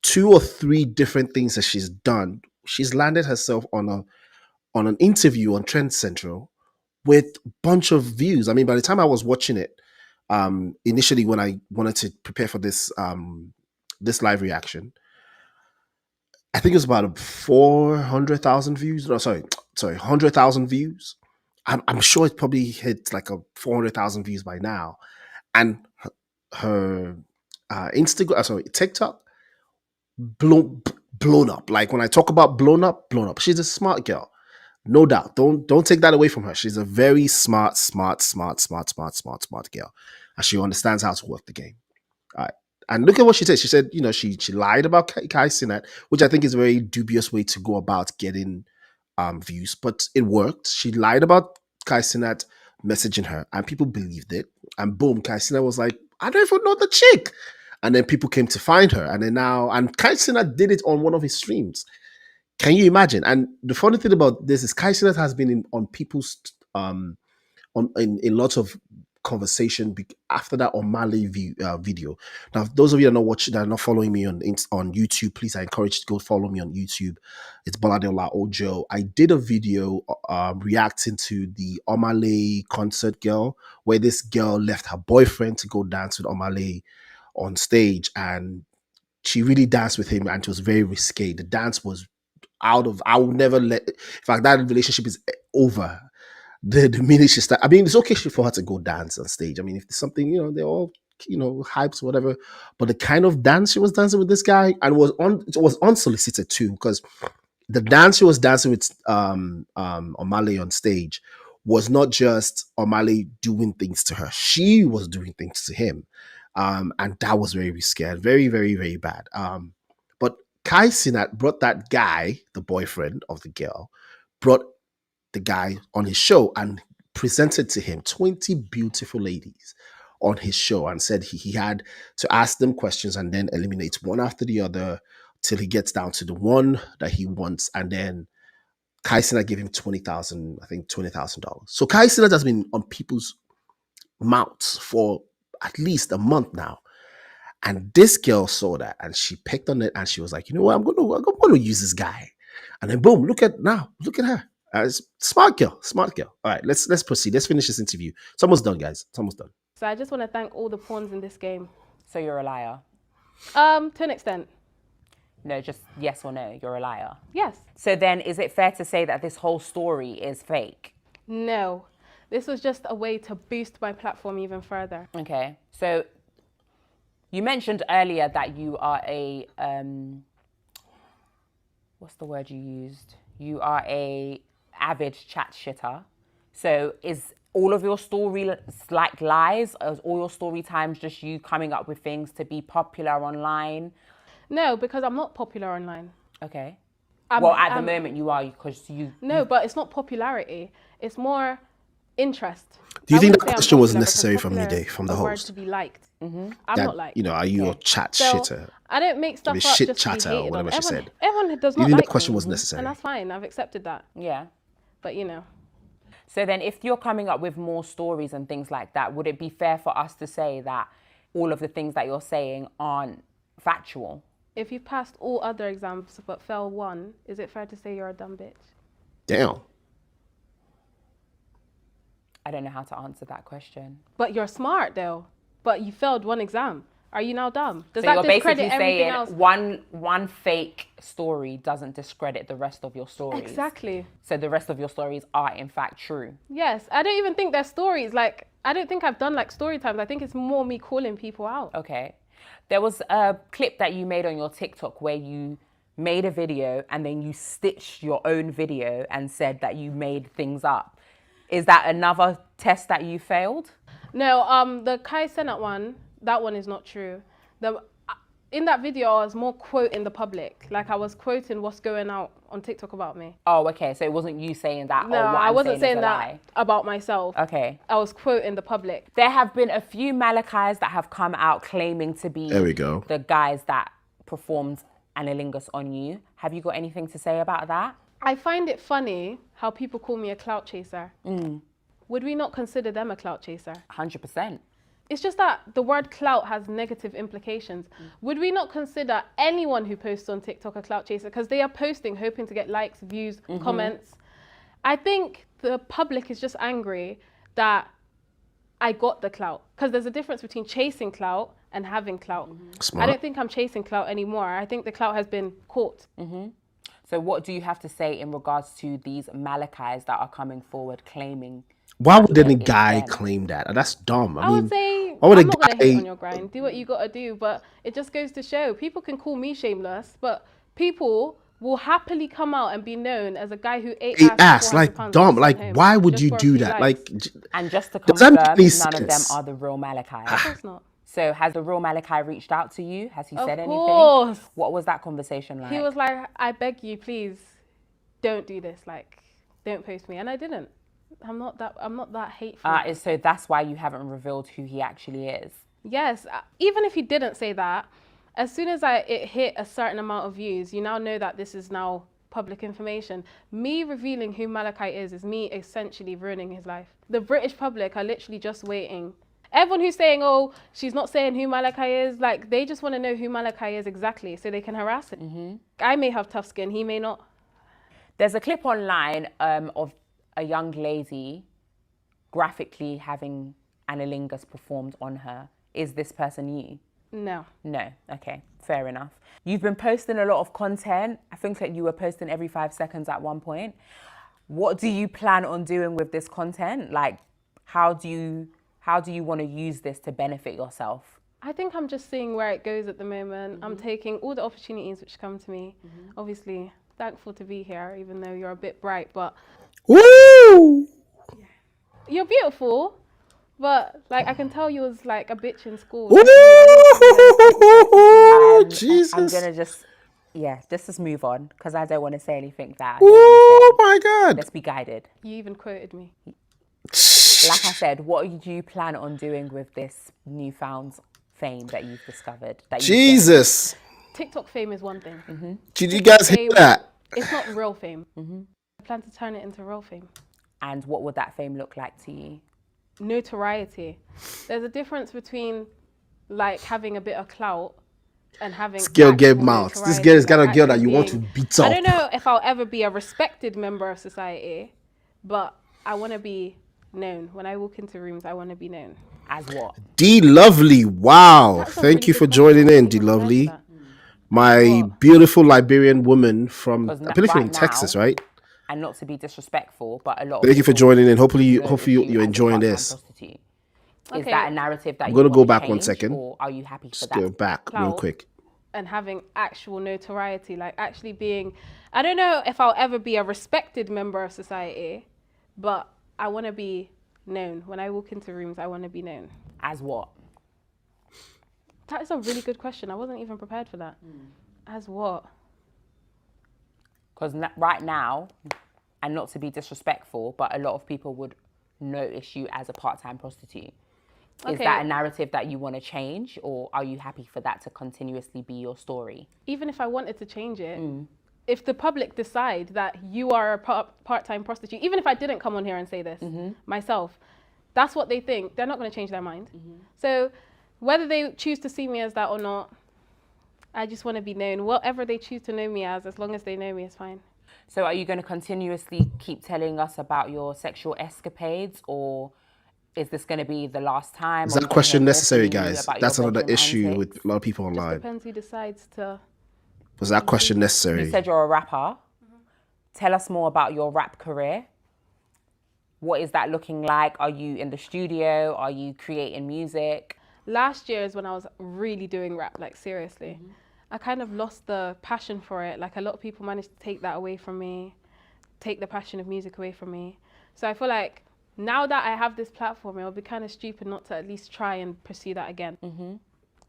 2 or 3 different things that she's done, she's landed herself on an interview on Trend Central with a bunch of views. I mean, by the time I was watching it, initially when I wanted to prepare for this live reaction, I think it was about 400,000 views. No, sorry, 100,000 views. I'm sure it probably hit like a 400,000 views by now, and her Instagram, TikTok, blown up. Like, when I talk about blown up. She's a smart girl, no doubt. Don't take that away from her. She's a very smart girl, and she understands how to work the game. All right. And look at what she said. She said, she lied about Kai Cenat, which I think is a very dubious way to go about getting views, but it worked. She lied about Kai Cenat messaging her, and people believed it. And boom, Kai Cenat was like, I don't even know the chick. And then people came to find her, and Kai Cenat did it on one of his streams. Can you imagine? And the funny thing about this is Kai Cenat has been on people's in a lot of conversation after that O'Malley video. Now, those of you that are not following me on YouTube, please, I encourage you to go follow me on YouTube. It's Boladeola Ojo. I did a video reacting to the O'Malley concert girl, where this girl left her boyfriend to go dance with O'Malley on stage, and she really danced with him, and it was very risque. The dance was I would never in fact, that relationship is over the minute she started. I mean, it's okay for her to go dance on stage. I mean, if there's something, they're all, hypes, whatever. But the kind of dance she was dancing with this guy, and it was unsolicited too, because the dance she was dancing with O'Malley on stage was not just O'Malley doing things to her. She was doing things to him. And that was very risky, very, very, very bad. But Kai Cenat brought that guy, the boyfriend of the girl, brought the guy on his show and presented to him 20 beautiful ladies on his show, and said he had to ask them questions and then eliminate one after the other till he gets down to the one that he wants. And then Kai Cenat gave him $20,000. So Kai Cenat has been on people's mouths for at least a month now. And this girl saw that, and she picked on it, and she was like, you know what, I'm gonna use this guy. And then boom, look at her. Smart girl. All right, let's proceed. Let's finish this interview. It's almost done, guys. It's almost done. So I just want to thank all the pawns in this game. So you're a liar? To an extent. No, just yes or no, you're a liar? Yes. So then is it fair to say that this whole story is fake? No. This was just a way to boost my platform even further. Okay. So you mentioned earlier that you are a, what's the word you used? You are a avid chat shitter. So is all of your story like lies? Is all your story times just you coming up with things to be popular online? No, because I'm not popular online. Okay. At the moment you are, because you... No, but it's not popularity. It's more interest. Do you think that question was necessary from me, Dave, from the host? To be liked. Mm-hmm. I'm not liked. Are you a chat shitter? I don't make stuff up shit just chatter, to be or hated whatever on. she said. Everyone does not you think like the question me, was necessary? and that's fine. I've accepted that. Yeah. But So then if you're coming up with more stories and things like that, would it be fair for us to say that all of the things that you're saying aren't factual? If you passed all other exams but failed one, is it fair to say you're a dumb bitch? Damn. I don't know how to answer that question. But you're smart though. But you failed one exam. Are you now dumb? Does So that you're discredit basically everything saying else? one fake story doesn't discredit the rest of your stories. Exactly. So the rest of your stories are in fact true. Yes, I don't even think they're stories. Like, I don't think I've done like story times. I think it's more me calling people out. Okay. There was a clip that you made on your TikTok where you made a video and then you stitched your own video and said that you made things up. Is that another test that you failed? No, the Kai Cenat one, that one is not true. In that video, I was more quoting the public. Like, I was quoting what's going out on TikTok about me. Oh, okay. So it wasn't you saying that. No, or what I I'm wasn't saying is a that lie. about myself. Okay. I was quoting the public. There have been a few Malachis that have come out claiming to be There we go. the guys that performed anilingus on you. Have you got anything to say about that? I find it funny how people call me a clout chaser. Would we not consider them a clout chaser? 100%. It's just that the word clout has negative implications. Would we not consider anyone who posts on TikTok a clout chaser? Because they are posting hoping to get likes, views, comments. I think the public is just angry that I got the clout. Because there's a difference between chasing clout and having clout. Smart. I don't think I'm chasing clout anymore. I think the clout has been caught. So what do you have to say in regards to these Malachis that are coming forward claiming? Why would any it's guy them? claim that? That's dumb. I would say, why would I'm a not going to hate guy- on your grind. Do what you got to do. But it just goes to show, people can call me shameless, but people will happily come out and be known as a guy who ate ass, for like £400 dumb. and Like, sent home why would just you for a do few that? likes. Like, And just to Does that confirm, make none of them sense? are the real Malachis. Of course not. So has the real Malachi reached out to you? Has he said anything? course. What was that conversation like? He was like, I beg you, please, don't do this. Like, don't post me. And I didn't. I'm not that hateful. So that's why you haven't revealed who he actually is. Yes, even if he didn't say that, as soon as it hit a certain amount of views, you now know that this is now public information. Me revealing who Malachi is me essentially ruining his life. The British public are literally just waiting. Everyone who's saying, oh, she's not saying who Malachi is, like, they just want to know who Malachi is exactly so they can harass him. I may have tough skin, he may not. There's a clip online of a young lady graphically having anilingus performed on her. Is this person you? No. No. Okay, fair enough. You've been posting a lot of content. I think that you were posting every 5 seconds at one point. What do you plan on doing with this content? Like, how do you want to use this to benefit yourself? I think I'm just seeing where it goes at the moment. I'm taking all the opportunities which come to me. Obviously, thankful to be here, even though you're a bit bright, but woo! you're beautiful. But like, I can tell you was like a bitch in school. Woo! I'm Jesus! gonna just move on because I don't want to say anything that. Oh my God! Let's be guided. You even quoted me. Like I said, what do you plan on doing with this newfound fame that you've discovered? Jesus! TikTok fame is one thing. Did you guys hear that? It's not real fame. I plan to turn it into real fame. And what would that fame look like to you? Notoriety. There's a difference between like having a bit of clout and having This girl gave actual mouth. This notoriety, girl has got like a girl that actually you want to being- beat up. I don't know if I'll ever be a respected member of society, but I want to be known. When I walk into rooms, I want to be known. As what? D Lovely, wow! That's a Thank really you good for question. joining I in, didn't D even prepare Lovely. for that. My beautiful Liberian woman from, I believe you're in right now- Texas, right? And not to be disrespectful, but a lot of Thank you for people joining in. Hopefully, notice you're as a enjoying part-time this. prostitute. Is Okay. that a narrative that I'm you gonna want go to back 1 change, second. or are you happy for Just that? go back real Clout. quick. And having actual notoriety, like actually being, I don't know if I'll ever be a respected member of society, but I want to be known. When I walk into rooms, I want to be known. As what? That is a really good question. I wasn't even prepared for that. As what? Because right now, and not to be disrespectful, but a lot of people would notice you as a part-time prostitute. Is Okay. that a narrative that you want to change, or are you happy for that to continuously be your story? Even if I wanted to change it, if the public decide that you are a part-time prostitute, even if I didn't come on here and say this myself, that's what they think. They're not going to change their mind. So whether they choose to see me as that or not, I just want to be known. Whatever they choose to know me as long as they know me, is fine. So are you going to continuously keep telling us about your sexual escapades, or Is this going to be the last time? Is Are we that going to hear question more necessary, from you guys? about That's your another bedroom issue antics? with a lot of people Just online. depends who decides to. Was that question You necessary? said you're a rapper. Tell us more about your rap career. What is that looking like? Are you in the studio? Are you creating music? Last year is when I was really doing rap, like seriously. I kind of lost the passion for it. Like a lot of people managed to take that away from me, take the passion of music away from me. So I feel like now that I have this platform, it would be kind of stupid not to at least try and pursue that again.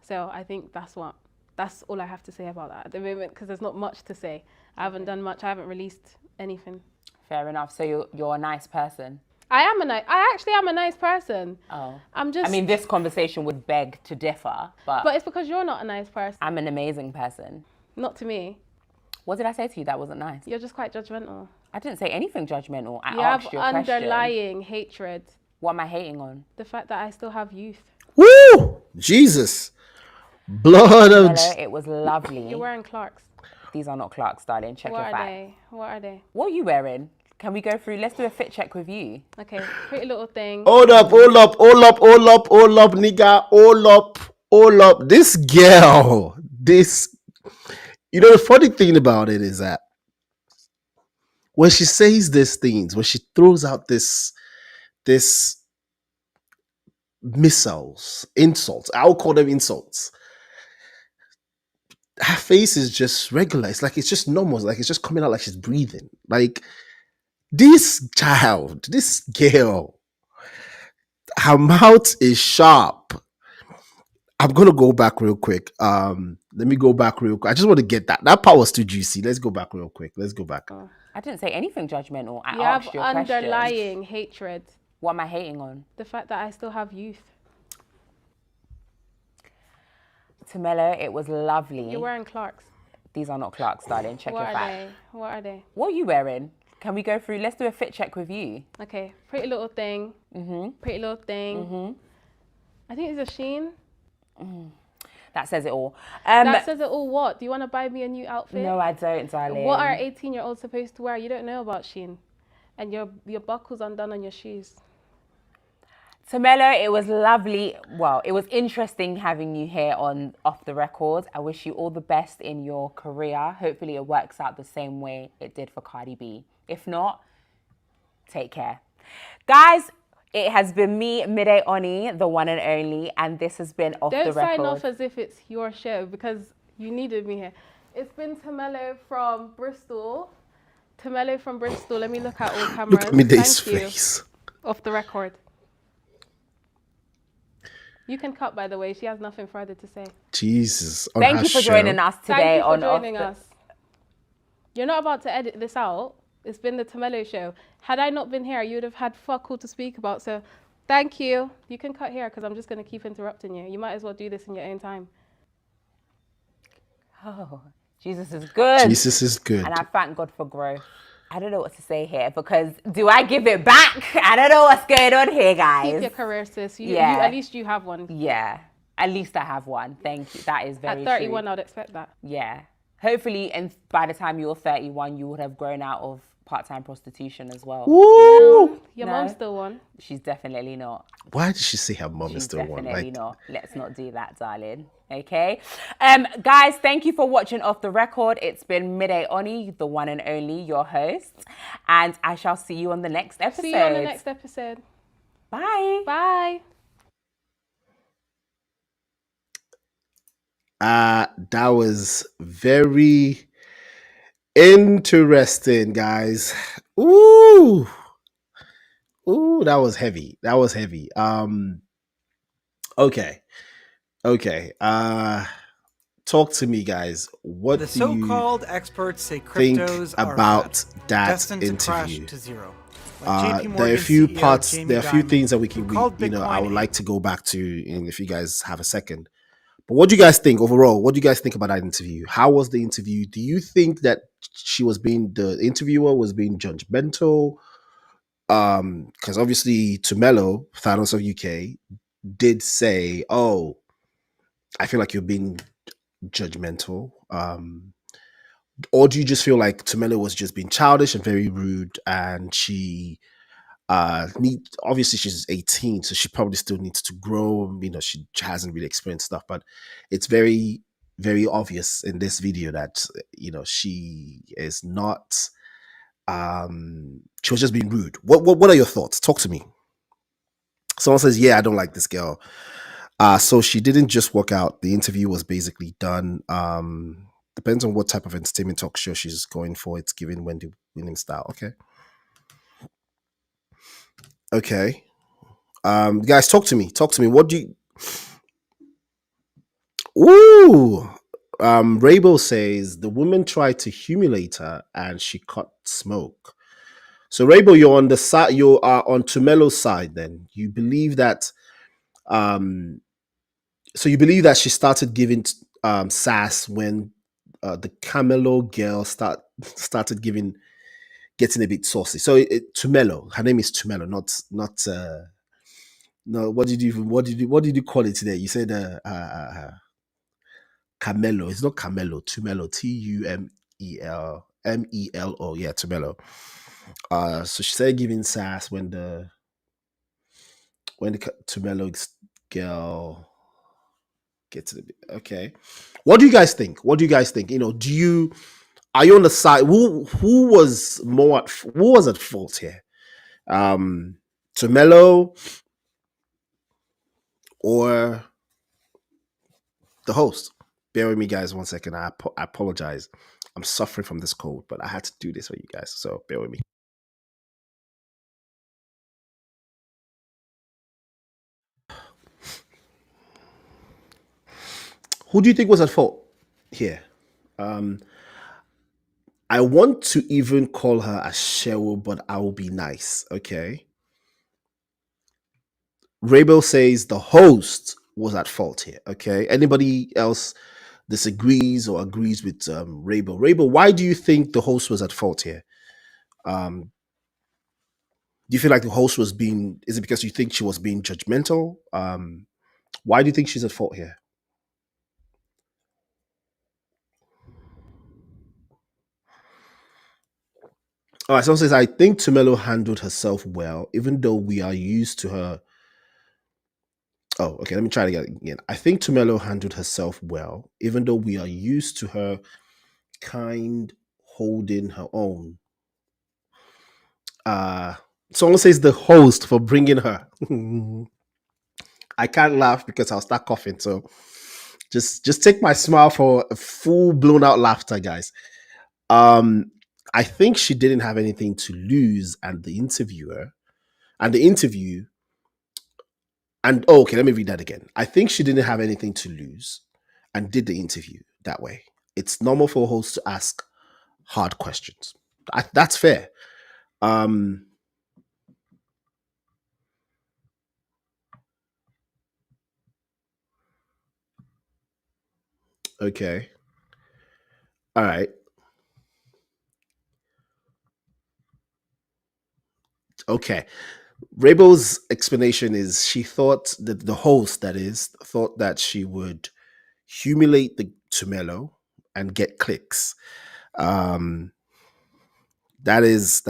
So I think that's all I have to say about that at the moment, because there's not much to say. I haven't done much. I haven't released anything. Fair enough. So you're a nice person. I actually am a nice person. Oh. I'm just. I mean, this conversation would beg to differ, but it's because you're not a nice person. I'm an amazing person. Not to me. What did I say to you that wasn't nice? You're just quite judgmental. I didn't say anything judgmental. I You asked have you a question. underlying hatred. What am I hating on? The fact that I still have youth. Woo! Jesus. Blood of... Hello, it was lovely. You're wearing Clarks. These are not Clarks, darling. Check What your are facts. they? What are they? What are you wearing? Can we go through? Let's do a fit check with you. Okay, pretty little thing. Hold up, nigga. Hold up. This girl, you know, the funny thing about it is that when she says these things, when she throws out this missiles, insults, I'll call them insults, her face is just regular. It's like, it's just normal. It's like, it's just coming out like she's breathing. Like, this child, this girl, her mouth is sharp. I'm gonna go back real quick. Let me go back real quick. I just want to get that. That part was too juicy. Let's go back real quick. Let's go back. I didn't say anything judgmental. I You asked have you a question. underlying hatred. What am I hating on? The fact that I still have youth. Tumelo, it was lovely. You're wearing Clarks. These are not Clarks, darling. Check What your are facts. they? What are they? What are you wearing? Can we go through? Let's do a fit check with you. Okay, pretty little thing. Pretty little thing. I think it's a Shein. That says it all. That says it all. What? Do you want to buy me a new outfit? No, I don't, darling. What are 18-year-olds supposed to wear? You don't know about Shein. And your buckles undone on your shoes. Tumelo, it was lovely. Well, it was interesting having you here on Off the Record. I wish you all the best in your career. Hopefully it works out the same way it did for Cardi B. If not, take care. Guys, it has been me, Midday Oni, the one and only, and this has been Off the Don't Record. sign off as if it's your show, because you needed me here. It's been Tumelo from Bristol. Tumelo from Bristol. Let me look at all cameras. Look at Midday's Thank you. face. Off the Record. You can cut, by the way. She has nothing further to say. Jesus. On Thank her you for show. joining us today Thank you for on joining Off us. You're not about to edit this out. It's been the Tumelo show. Had I not been here, you would have had fuck all to speak about. So thank you. You can cut here because I'm just going to keep interrupting you. You might as well do this in your own time. Oh, Jesus is good. Jesus is good. And I thank God for growth. I don't know what to say here, because do I give it back? I don't know what's going on here, guys. Keep your career, sis. Yeah. At least you have one. Yeah, at least I have one. Thank you. That is very At 31, true. I'd expect that. Yeah. Hopefully, and by the time you're 31, you would have grown out of part-time prostitution as well. Woo! Your No. mom's still one. She's definitely not. Why did she say her mom is She's still one? definitely Like, not. Let's not do that, darling. Okay. Guys, thank you for watching Off the Record. It's been Midday Oni, the one and only, your host. And I shall see you on the next episode. See you on the next episode. Bye. Bye. that was very interesting, guys. Ooh, that was heavy. Okay. Talk to me, guys. What The do you so-called experts say think cryptos are about that destined to crash interview? to zero. Like JP There are a Morgan few CEO parts. Jamie There are a few Dimon, things that we who can, called I would Bitcoin like to go back to, and if you guys have a second. But what do you guys think overall? What do you guys think about that interview? How was the interview? Do you think that the interviewer was being judgmental? Because obviously Tumelo, Thanos of UK, did say, "Oh, I feel like you're being judgmental." Or do you just feel like Tumelo was just being childish and very rude, and she Obviously she's 18, so she probably still needs to grow. She hasn't really experienced stuff, but it's very, very obvious in this video that she is not. She was just being rude. What are your thoughts? Talk to me. Someone says, "Yeah, I don't like this girl." So she didn't just walk out. The interview was basically done. Depends on what type of entertainment talk show she's going for. It's given Wendy Williams style. Okay. Guys, talk to me. Talk to me. What do you? Ooh. Rabel says the woman tried to humiliate her and she caught smoke. So Rabel, you're on the side. You are on Tumelo's side. Then you believe that. So you believe that she started giving sass when the Camelo girl started getting a bit saucy. So Tumelo, her name is Tumelo, not no. What did you call it today? You said Camelo. It's not Camelo. Tumelo. Tumelo. Yeah, Tumelo. So she started giving sass when the Tumelo girl gets it. Okay. What do you guys think? What do you guys think? Are you on the side? Who was at fault here? Tumelo or the host? Bear with me, guys. 1 second. I apologize. I'm suffering from this cold, but I had to do this for you guys. So bear with me. Who do you think was at fault here? I want to even call her a Cheryl, but I will be nice. Okay. Rabel says the host was at fault here. Okay. Anybody else disagrees or agrees with Rabel? Rabel, why do you think the host was at fault here? Do you feel like the host was being? Is it because you think she was being judgmental? Why do you think she's at fault here? All right, someone says, I think Tumelo handled herself well, even though we are used to her. Oh, okay, let me try it again. I think Tumelo handled herself well, even though we are used to her kind holding her own. Someone says the host for bringing her. I can't laugh because I'll start coughing. So just take my smile for a full blown out laughter, guys. I think she didn't have anything to lose, and the interview, and okay, let me read that again. I think she didn't have anything to lose and did the interview that way. It's normal for a host to ask hard questions. That's fair. Okay. All right. Okay. Rabel's explanation is she thought that the host, that is, thought that she would humiliate the Tumelo and get clicks. That is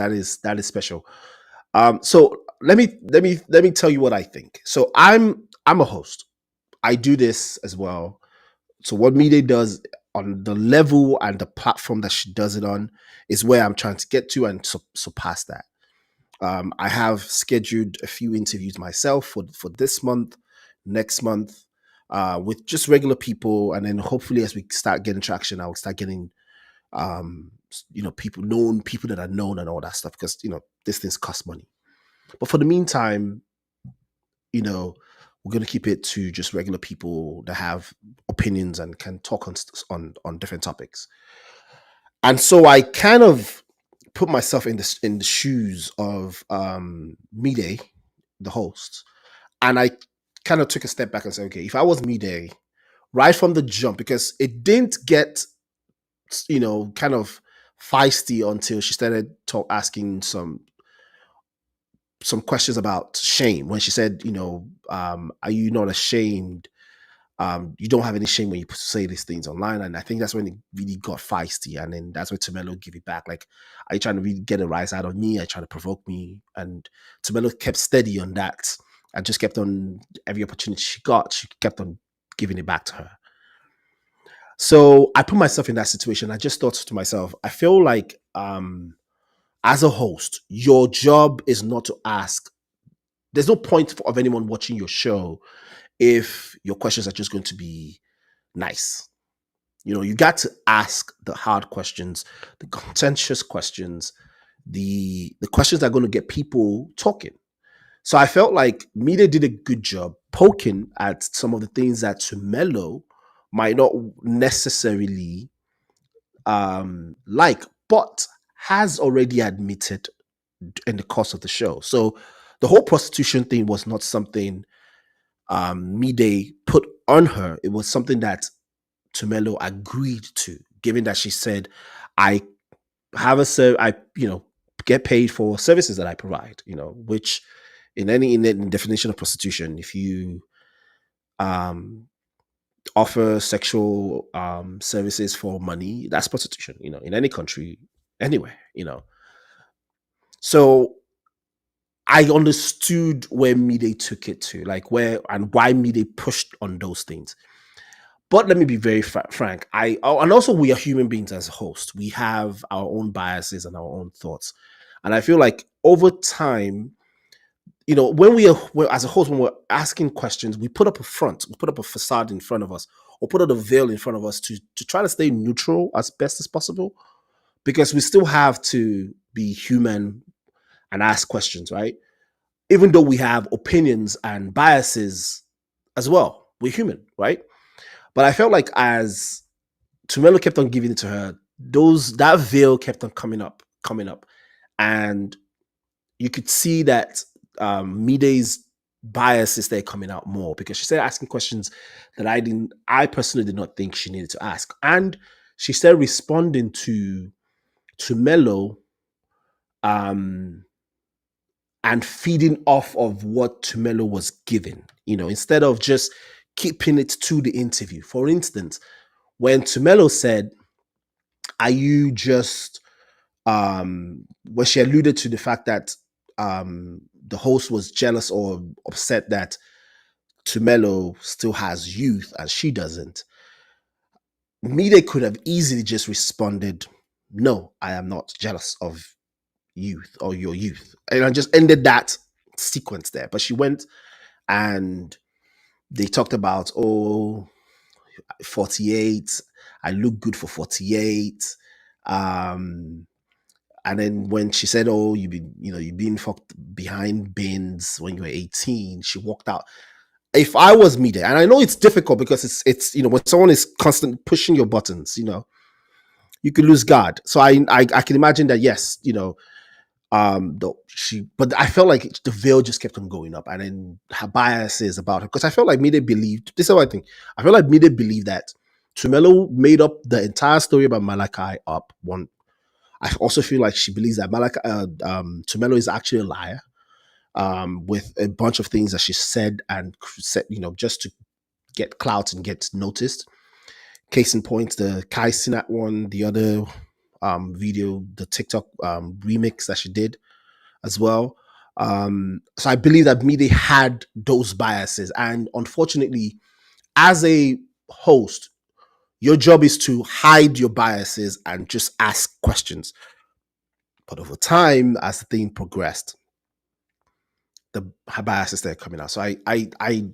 special. So let me tell you what I think. So I'm a host. I do this as well. So what Mide does on the level and the platform that she does it on is where I'm trying to get to and surpass that. I have scheduled a few interviews myself for this month, next month, with just regular people, and then hopefully as we start getting traction, I'll start getting people that are known and all that stuff, because these things cost money. But for the meantime, we're going to keep it to just regular people that have opinions and can talk on different topics. And so I kind of put myself in the shoes of Mide, the host, and I kind of took a step back and said, okay, if I was Mide right from the jump, because it didn't get kind of feisty until she started asking some questions about shame, when she said, are you not ashamed You don't have any shame when you say these things online. And I think that's when it really got feisty. And then that's when Tumelo gave it back. Like, are you trying to really get a rise out of me? Are you trying to provoke me? And Tumelo kept steady on that and just kept on, every opportunity she got, she kept on giving it back to her. So I put myself in that situation. I just thought to myself, I feel like as a host, your job is not to ask. There's no point of anyone watching your show if your questions are just going to be nice. You got to ask the hard questions, the contentious questions, the questions that are going to get people talking. So I felt like media did a good job poking at some of the things that Tumelo might not necessarily like, but has already admitted in the course of the show. So the whole prostitution thing was not something Mide put on her. It was something that Tumelo agreed to, given that she said, I have I get paid for services that I provide, which in the definition of prostitution, if you offer sexual services for money, that's prostitution, in any country, anywhere. So I understood where Mide took it to, like where and why Mide pushed on those things. But let me be very frank. And also we are human beings as a host. We have our own biases and our own thoughts. And I feel like over time, when we're as a host, when we're asking questions, we put up a front, we put up a facade in front of us, or put up a veil in front of us to try to stay neutral as best as possible, because we still have to be human and ask questions, right? Even though we have opinions and biases as well, we're human, right? But I felt like as Tumelo kept on giving it to her, that veil kept on coming up, and you could see that Mide's bias is there coming out more, because she started asking questions that I personally did not think she needed to ask, and she started responding to Tumelo, and feeding off of what Tumelo was giving, instead of just keeping it to the interview. For instance, when Tumelo said, are you just when she alluded to the fact that the host was jealous or upset that Tumelo still has youth and she doesn't, Mide could have easily just responded, no, I am not jealous of youth or your youth, and I just ended that sequence there. But she went and they talked about, 48, I look good for 48. And then when she said, you've been fucked behind bins when you were 18, she walked out. If I was Mide, and I know it's difficult because it's when someone is constantly pushing your buttons, you could lose guard. So I can imagine that, yes, but I felt like the veil just kept on going up, and then her biases about her, because I felt like Mide believed, this is what I think, I feel like Mide believed that Tumelo made up the entire story about Malachi up. One, I also feel like she believes that Tumelo is actually a liar, with a bunch of things that she said just to get clout and get noticed. Case in point, the Kai Sinat one, the other video, the TikTok remix that she did as well. So I believe that Mide had those biases, and unfortunately, as a host, your job is to hide your biases and just ask questions. But over time, as the thing progressed, her biases started coming out. So and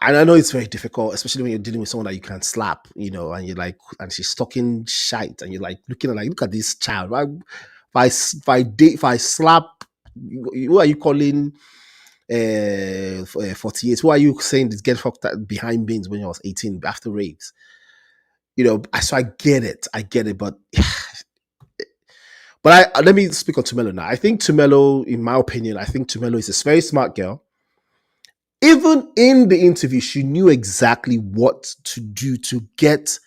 I know it's very difficult, especially when you're dealing with someone that you can slap, and you're like, and she's talking shite, and you're like looking at, like, look at this child. Right? If I slap, who are you calling 48? Who are you saying this get fucked behind bins when I was 18 after rapes? So I get it, but let me speak on Tumelo now. I think Tumelo, in my opinion, is a very smart girl. Even in the interview, she knew exactly what to do to get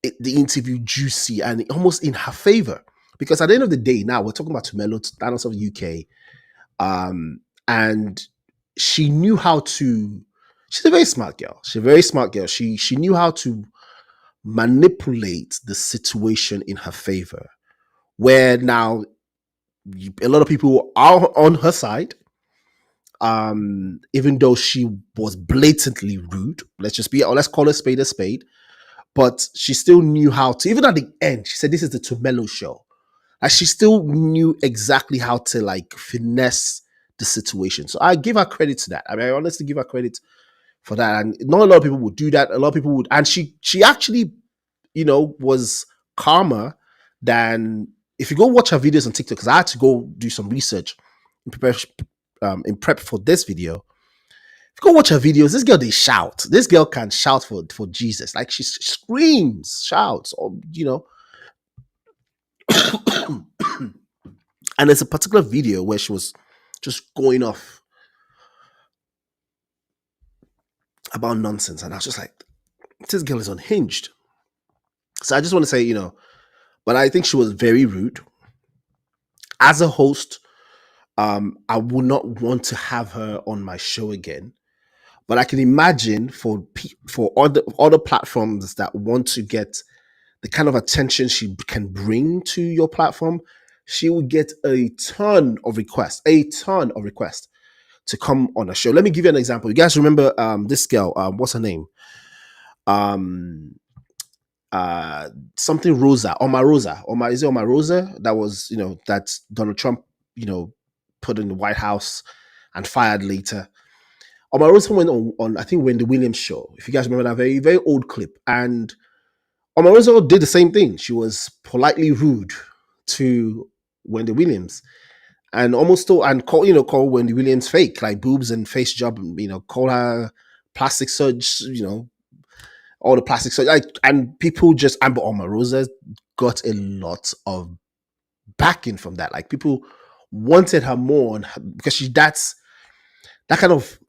the interview juicy and almost in her favor. Because at the end of the day, now we're talking about Tumelo, Thanos of the UK, and she knew how to She's a very smart girl. She's a very smart girl. She knew how to manipulate the situation in her favor. Where now a lot of people are on her side, even though she was blatantly rude. Let's call a spade a spade. But she still knew how to, even at the end, she said, this is the Tumelo show. Like, she still knew exactly how to like finesse the situation. So I give her credit to that. I mean, I honestly give her credit for that. And not a lot of people would do that. A lot of people would, and she actually, was calmer than, if you go watch her videos on TikTok, because I had to go do some research in prep for this video. If you go watch her videos, this girl, they shout. This girl can shout for Jesus. Like, she screams, shouts, or and there's a particular video where she was just going off about nonsense, and I was just like, this girl is unhinged. So I just want to say, but I think she was very rude. As a host, I would not want to have her on my show again. But I can imagine for other platforms that want to get the kind of attention she can bring to your platform, she would get a ton of requests to come on a show. Let me give you an example. You guys remember this girl? What's her name? Something Rosa, is it Oma Rosa? That was, that Donald Trump, put in the White House and fired later. Oma Rosa went on I think Wendy Williams show. If you guys remember that very, very old clip. And Oma Rosa did the same thing. She was politely rude to Wendy Williams and call Wendy Williams fake, like boobs and face job, call her plastic surgery, all the plastic surgery, and people just, Amber Omarosa got a lot of backing from that. Like, people wanted her more because that's that kind of,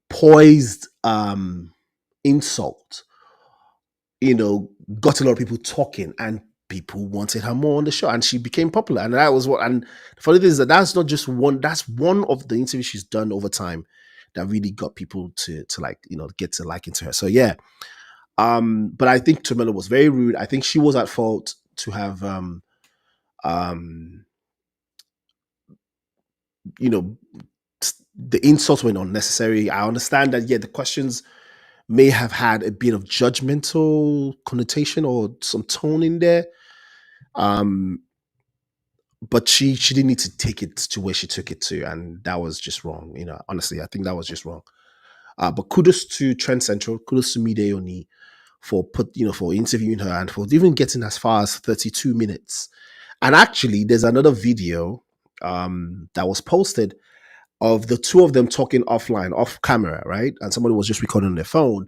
poised insult, got a lot of people talking, and people wanted her more on the show, and she became popular. And that was what. And the funny thing is that's not just one. That's one of the interviews she's done over time that really got people to like, get to like into her. So yeah. But I think Tumelo was very rude. I think she was at fault to have the insults were unnecessary. I understand that, yeah, the questions may have had a bit of judgmental connotation or some tone in there. But she didn't need to take it to where she took it to, and that was just wrong. Honestly, I think that was just wrong. But kudos to TrendCentral, kudos to Mide Oni for for interviewing her and for even getting as far as 32 minutes. And actually, there's another video that was posted of the two of them talking offline, off camera, right? And somebody was just recording on their phone.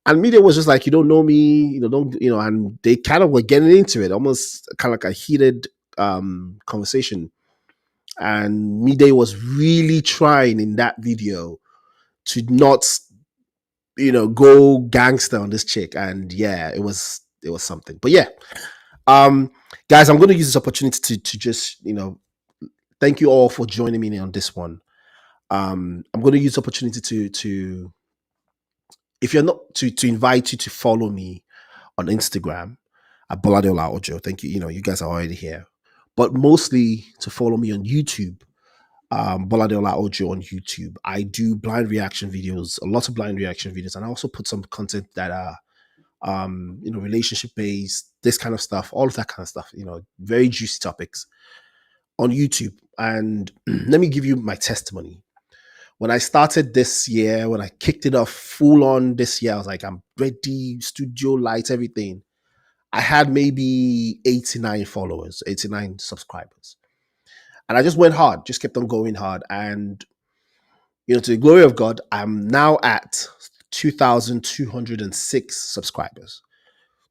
And Media was just like, you don't know me, don't, and they kind of were getting into it, almost kind of like a heated conversation. And Mide was really trying in that video to not, go gangster on this chick. And yeah, it was something. But yeah, guys, I'm going to use this opportunity to just, thank you all for joining me on this one. I'm going to use the opportunity to if you're not to invite you to follow me on Instagram at Boladeola Ojo. Thank you. You guys are already here, but mostly to follow me on YouTube. Boladeola Ojo on YouTube. I do blind reaction videos, a lot of blind reaction videos, and I also put some content that are relationship based, this kind of stuff, all of that kind of stuff, very juicy topics on YouTube. And let me give you my testimony. When I started this year, when I kicked it off full on this year, I was like, I'm ready, studio lights, everything. I had maybe 89 followers, 89 subscribers. And I just went hard, just kept on going hard. And, to the glory of God, I'm now at 2,206 subscribers.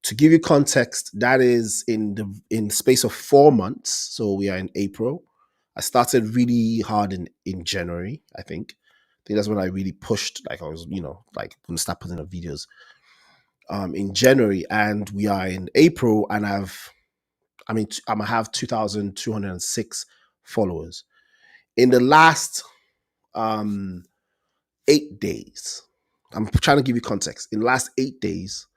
To give you context, that is in the space of 4 months. So we are in April. I started really hard in January, I think. I think that's when I really pushed, like I was, like going to start putting up videos in January, and we are in April, and I have 2,206 followers. In the last 8 days, I'm trying to give you context. In the last 8 days,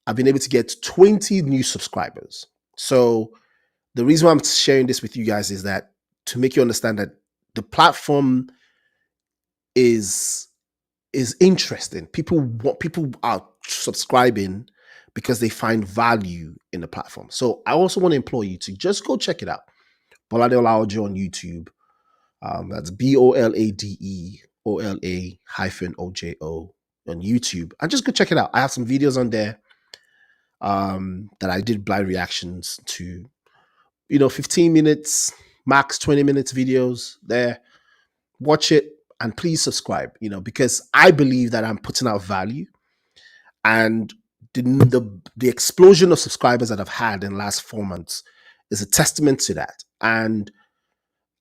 I've been able to get 20 new subscribers. So the reason why I'm sharing this with you guys is that to make you understand that the platform is interesting. People are subscribing because they find value in the platform. So I also want to implore you to just go check it out. Bolade Olaojo on YouTube. That's BOLADEOLA-OJO on YouTube. And just go check it out. I have some videos on there that I did blind reactions to, 15 minutes, max 20 minutes videos there. Watch it and please subscribe, because I believe that I'm putting out value, and the explosion of subscribers that I've had in the last 4 months is a testament to that. And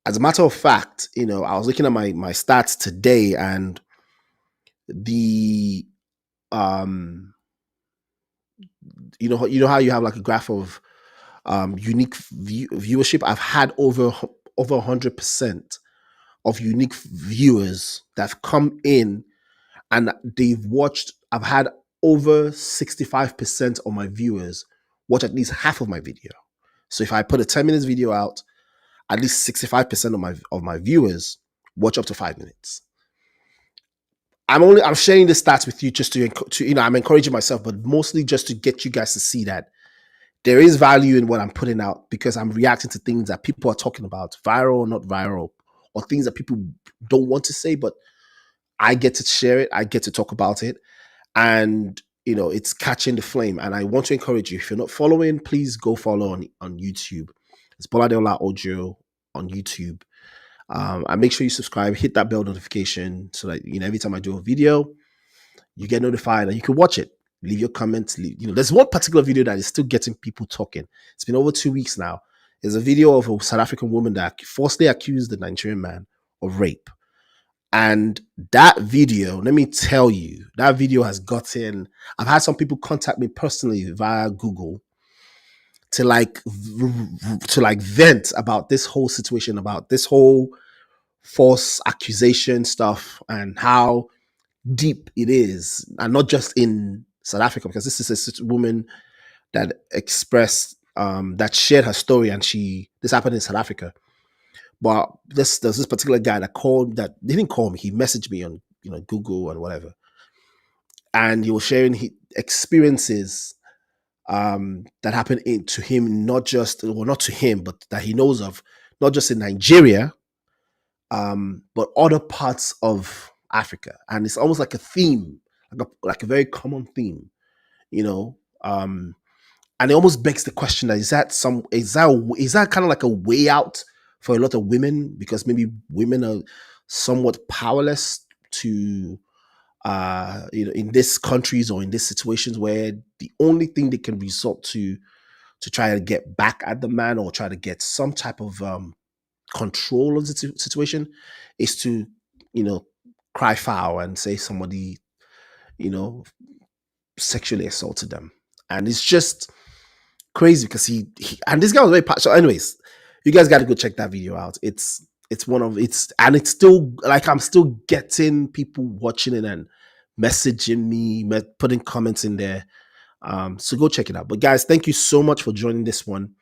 as a matter of fact, I was looking at my stats today, and the you know how you have like a graph of unique viewership. I've had over 100% of unique viewers that have come in and they've watched. I've had over 65% of my viewers watch at least half of my video. So if I put a 10 minutes video out, at least 65% of my viewers watch up to 5 minutes. I'm sharing the stats with you just to I'm encouraging myself, but mostly just to get you guys to see that there is value in what I'm putting out, because I'm reacting to things that people are talking about, viral or not viral, or things that people don't want to say, but I get to share it. I get to talk about it. And, it's catching the flame. And I want to encourage you, if you're not following, please go follow on YouTube. It's Bolade Olaojo on YouTube. And make sure you subscribe, hit that bell notification so that, every time I do a video, you get notified and you can watch it. Leave your comments. There's one particular video that is still getting people talking. It's been over 2 weeks now. There's a video of a South African woman that falsely accused the Nigerian man of rape. And that video, let me tell you, that video has gotten, I've had some people contact me personally via Google to vent about this whole situation, about this whole false accusation stuff and how deep it is, and not just in South Africa, because this is a woman that expressed that shared her story, and this happened in South Africa. But there's this particular guy that didn't call me. He messaged me on Google and whatever, and he was sharing experiences that happened to him, not to him, but that he knows of, not just in Nigeria, but other parts of Africa. And it's almost like a theme, like a very common theme, and it almost begs the question that is that kind of like a way out for a lot of women, because maybe women are somewhat powerless to in these countries or in these situations where the only thing they can resort to try to get back at the man or try to get some type of control of the situation is to cry foul and say somebody sexually assaulted them. And it's just crazy because he and this guy was very passionate. So anyways, you guys got to go check that video out. It's still like, I'm still getting people watching it and messaging me, putting comments in there. So go check it out. But guys, thank you so much for joining this one.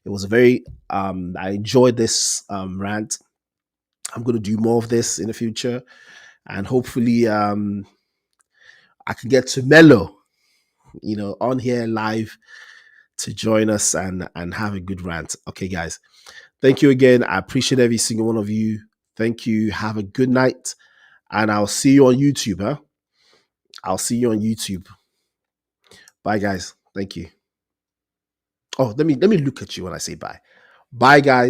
It was a very I enjoyed this rant. I'm going to do more of this in the future, and hopefully I can get Tumelo on here live to join us and have a good rant. Okay, guys, thank you again. I appreciate every single one of you. Thank you. Have a good night, and I'll see you on YouTube. I'll see you on YouTube. Bye, guys. Thank you. Oh, let me look at you when I say bye. Bye, guys.